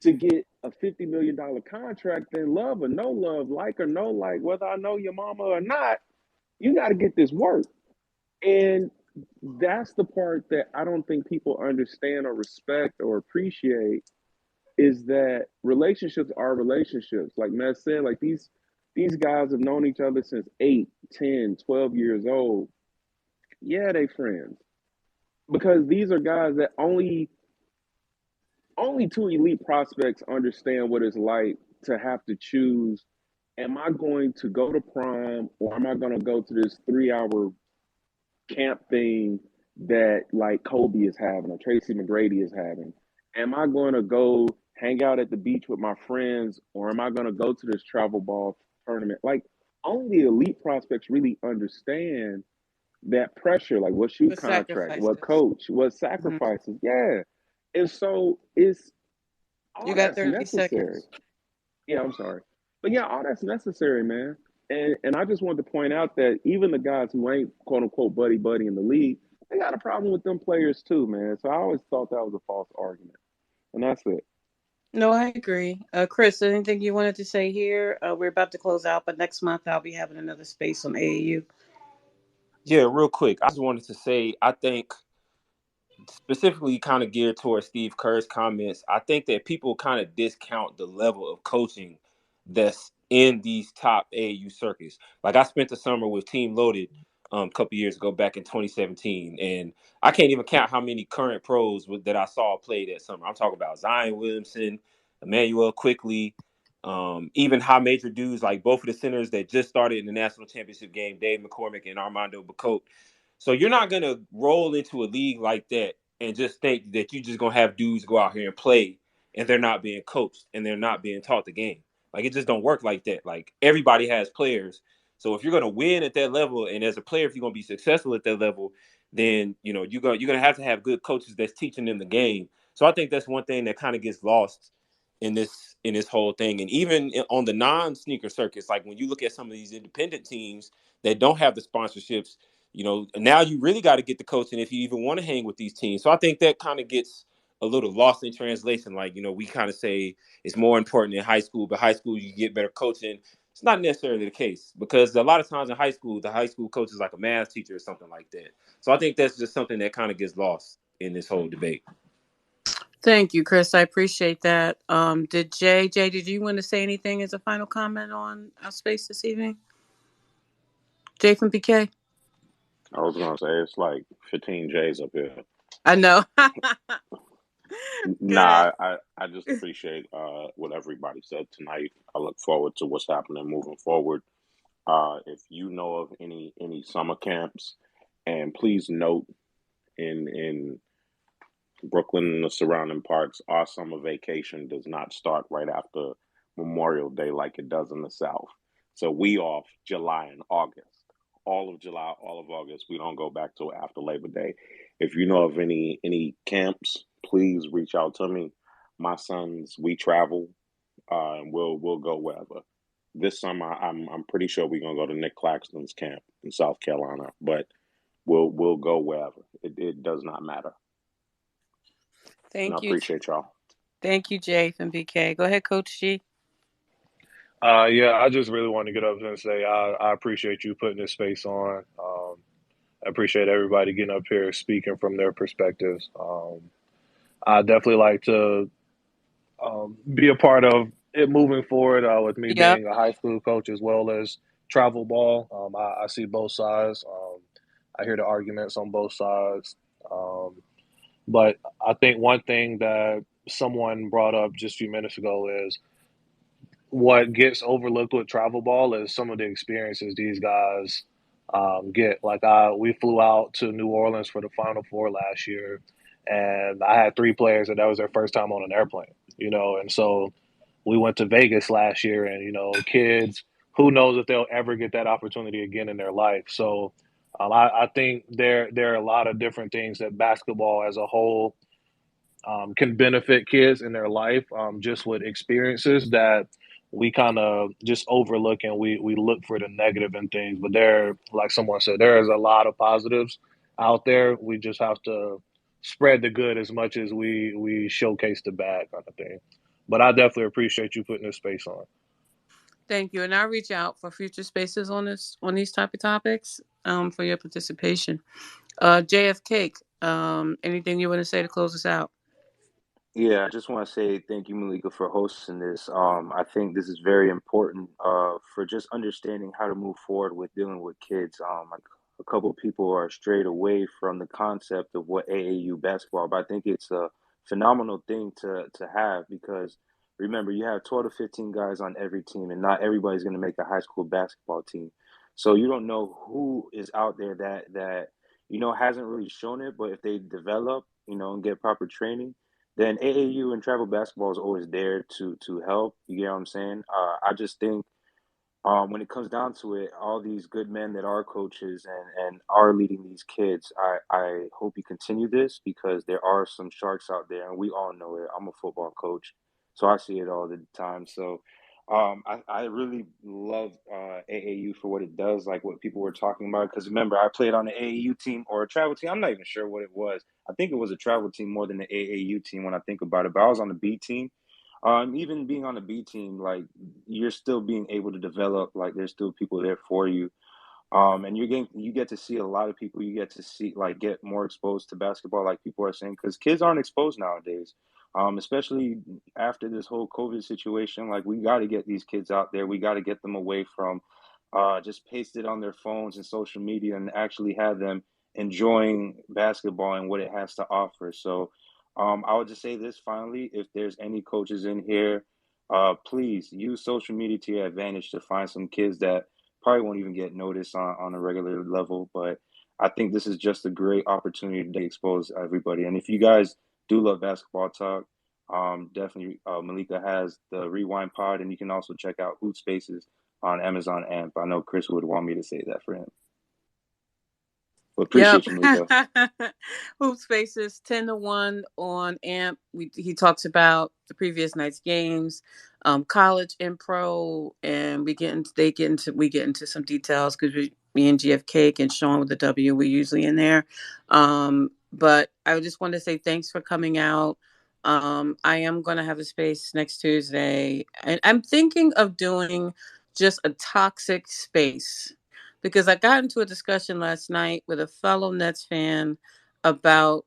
to get a $50 million contract, then love or no love, like or no like, whether I know your mama or not, you got to get this work. And that's the part that I don't think people understand or respect or appreciate is that relationships are relationships. Like Matt said, like these guys have known each other since 8, 10, 12 years old. Yeah, they friends because these are guys that only two elite prospects understand what it's like to have to choose, am I going to go to prom or am I going to go to this 3 hour camp thing that like Kobe is having or Tracy McGrady is having? Am I going to go hang out at the beach with my friends or am I going to go to this travel ball tournament? Like only the elite prospects really understand that pressure, like what shoe The contract, what sacrifices. coach, what Hmm. sacrifices. Yeah. And so it's You all got that's 30 necessary. seconds. Yeah, I'm sorry. But yeah, all that's necessary, man. And I just wanted to point out that even the guys who ain't quote unquote buddy buddy in the league, they got a problem with them players too, man. So I always thought that was a false argument. And that's it. No, I agree. Chris, anything you wanted to say here? We're about to close out, but next month I'll be having another space on AAU. Yeah, real quick. I just wanted to say, I think specifically kind of geared towards Steve Kerr's comments, I think that people kind of discount the level of coaching that's in these top AAU circuits. Like I spent the summer with Team Loaded a couple years ago back in 2017, and I can't even count how many current pros that I saw play that summer. I'm talking about Zion Williamson, Emmanuel Quickly, even high major dudes like both of the centers that just started in the national championship game, Dave McCormick and Armando Bacote. So you're not gonna roll into a league like that and just think that you're just gonna have dudes go out here and play and they're not being coached and they're not being taught the game. Like it just don't work like that. Like everybody has players. So if you're gonna win at that level and as a player, if you're gonna be successful at that level, then you're gonna have to have good coaches that's teaching them the game. So I think that's one thing that kind of gets lost in this whole thing. And even on the non-sneaker circuits, like when you look at some of these independent teams that don't have the sponsorships, now you really got to get the coaching if you even want to hang with these teams. So I think that kind of gets a little lost in translation. Like, we kind of say it's more important in high school, but high school you get better coaching. It's not necessarily the case because a lot of times in high school, the high school coach is like a math teacher or something like that. So I think that's just something that kind of gets lost in this whole debate. Thank you, Chris. I appreciate that. Did you want to say anything as a final comment on our space this evening? Jay from PK? I was gonna say it's like 15 J's up here. I know. Go ahead. Nah, I just appreciate what everybody said tonight. I look forward to what's happening moving forward. If you know of any summer camps, and please note in Brooklyn and the surrounding parts, our summer vacation does not start right after Memorial Day like it does in the South. So we off July and August. all of July, all of August. We don't go back till after Labor Day. If you know of any camps, please reach out to me. My sons, we travel, and we'll go wherever. This summer, I'm pretty sure we're gonna go to Nick Claxton's camp in South Carolina, but we'll go wherever. It does not matter. And I Thank you. appreciate y'all. Thank you, Jay from BK. Go ahead, Coach G. Yeah, I just really want to get up and say I appreciate you putting this space on. I appreciate everybody getting up here speaking from their perspectives. I definitely like to be a part of it moving forward with me Yep. being a high school coach as well as travel ball. I see both sides. I hear the arguments on both sides. Um, but I think one thing that someone brought up just a few minutes ago is what gets overlooked with travel ball is some of the experiences these guys get. Like we flew out to New Orleans for the Final Four last year, and I had three players that was their first time on an airplane. And so we went to Vegas last year, and kids, who knows if they'll ever get that opportunity again in their life. So I think there are a lot of different things that basketball as a whole can benefit kids in their life, just with experiences that we kind of just overlook, and we look for the negative in things. But like someone said, there is a lot of positives out there. We just have to spread the good as much as we showcase the bad kind of thing. But I definitely appreciate you putting this space on. Thank you. And I'll reach out for future spaces on these type of topics for your participation. JF anything you want to say to close us out? Yeah, I just want to say thank you, Malika, for hosting this. I think this is very important for just understanding how to move forward with dealing with kids. Like a couple of people are strayed away from the concept of what AAU basketball, but I think it's a phenomenal thing to have because remember, you have 12 to 15 guys on every team, and not everybody's going to make a high school basketball team. So you don't know who is out there that hasn't really shown it, but if they develop, and get proper training, then AAU and travel basketball is always there to help. You get what I'm saying? I just think when it comes down to it, all these good men that are coaches and are leading these kids, I hope you continue this because there are some sharks out there, and we all know it. I'm a football coach, so I see it all the time. So I really love AAU for what it does, like what people were talking about. Because remember, I played on the AAU team or a travel team. I'm not even sure what it was. I think it was a travel team more than the AAU team when I think about it. But I was on the B team. Even being on the B team, like you're still being able to develop. Like there's still people there for you. And you get to see a lot of people. You get to see like get more exposed to basketball, like people are saying, because kids aren't exposed nowadays. Especially after this whole COVID situation, like we got to get these kids out there. We got to get them away from just pasted on their phones and social media, and actually have them enjoying basketball and what it has to offer. So, I would just say this finally: if there's any coaches in here, please use social media to your advantage to find some kids that probably won't even get noticed on a regular level. But I think this is just a great opportunity to expose everybody. And if you guys do love basketball talk, definitely Maliika has the ReWind pod, and you can also check out HoopSpaces on Amazon AMP. I know Chris would want me to say that for him. But Yep. appreciate you, Maliika. Hoop Spaces 10-1 on AMP. He talks about the previous night's games, college and pro, and we get into some details because me and GFK and Sean with the W, we're usually in there. But I just want to say thanks for coming out. I am going to have a space next Tuesday, and I'm thinking of doing just a toxic space because I got into a discussion last night with a fellow Nets fan about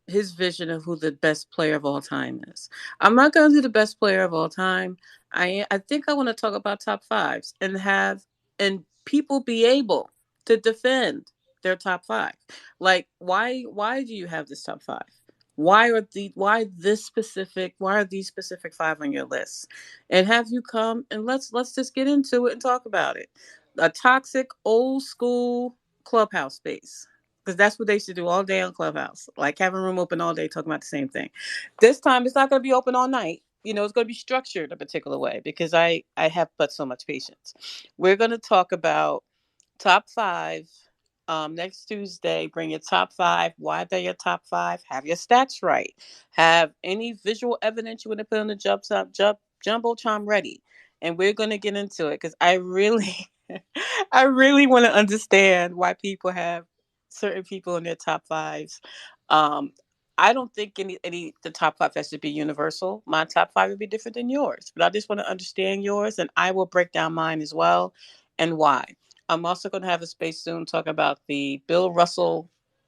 his vision of who the best player of all time is. I'm not going to do the best player of all time. I think I want to talk about top fives and people be able to defend their top five. Like why do you have this top five? Why are these specific five on your list? And have you come and let's just get into it and talk about it. A toxic old school clubhouse space, because that's what they should do all day on Clubhouse, like having room open all day talking about the same thing. This time it's not going to be open all night. It's going to be structured a particular way because I have but so much patience. We're going to talk about top five. Next Tuesday, bring your top five. Why they're your top five? Have your stats right. Have any visual evidence you want to put on the jumbotron ready, and we're going to get into it because I really, I really want to understand why people have certain people in their top fives. Um, I don't think any the top five has to be universal. My top five would be different than yours, but I just want to understand yours, and I will break down mine as well, and why. I'm also going to have a space soon talk about the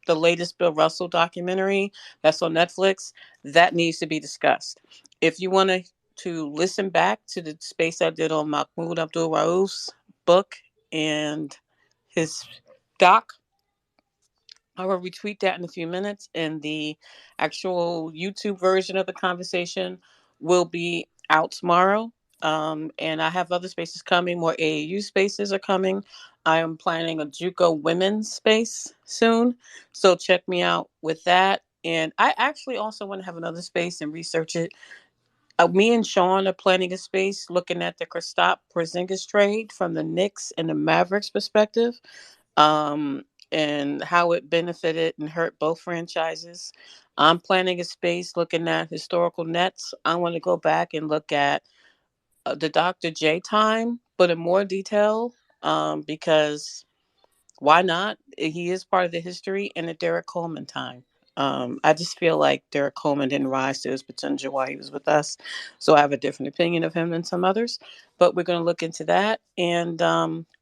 latest Bill Russell documentary that's on Netflix. That needs to be discussed. If you want to listen back to the space I did on Mahmoud Abdul Rauf's book and his doc, I will retweet that in a few minutes, and the actual YouTube version of the conversation will be out tomorrow. And I have other spaces coming. More AAU spaces are coming. I am planning a JUCO women's space soon, so check me out with that. And I actually also want to have another space and research it. Me and Sean are planning a space looking at the Kristaps Porzingis trade from the Knicks and the Mavericks perspective, um, and how it benefited and hurt both franchises. I'm planning a space looking at historical Nets. I want to go back and look at the Dr. J time, but in more detail, because why not? He is part of the history and the Derek Coleman time. I just feel like Derek Coleman didn't rise to his potential while he was with us. So I have a different opinion of him than some others. But we're going to look into that. And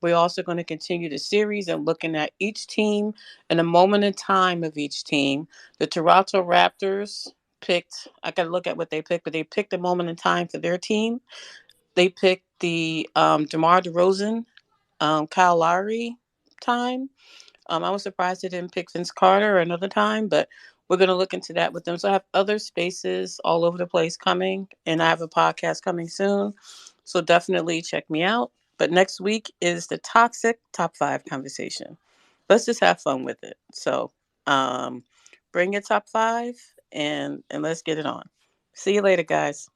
we're also going to continue the series and looking at each team and a moment in time of each team. The Toronto Raptors picked, I got to look at what they picked, but they picked a moment in time for their team. They picked the DeMar DeRozan, Kyle Lowry time. I was surprised they didn't pick Vince Carter another time, but we're going to look into that with them. So I have other spaces all over the place coming, and I have a podcast coming soon. So definitely check me out. But next week is the toxic top five conversation. Let's just have fun with it. So um, bring your top five and let's get it on. See you later, guys.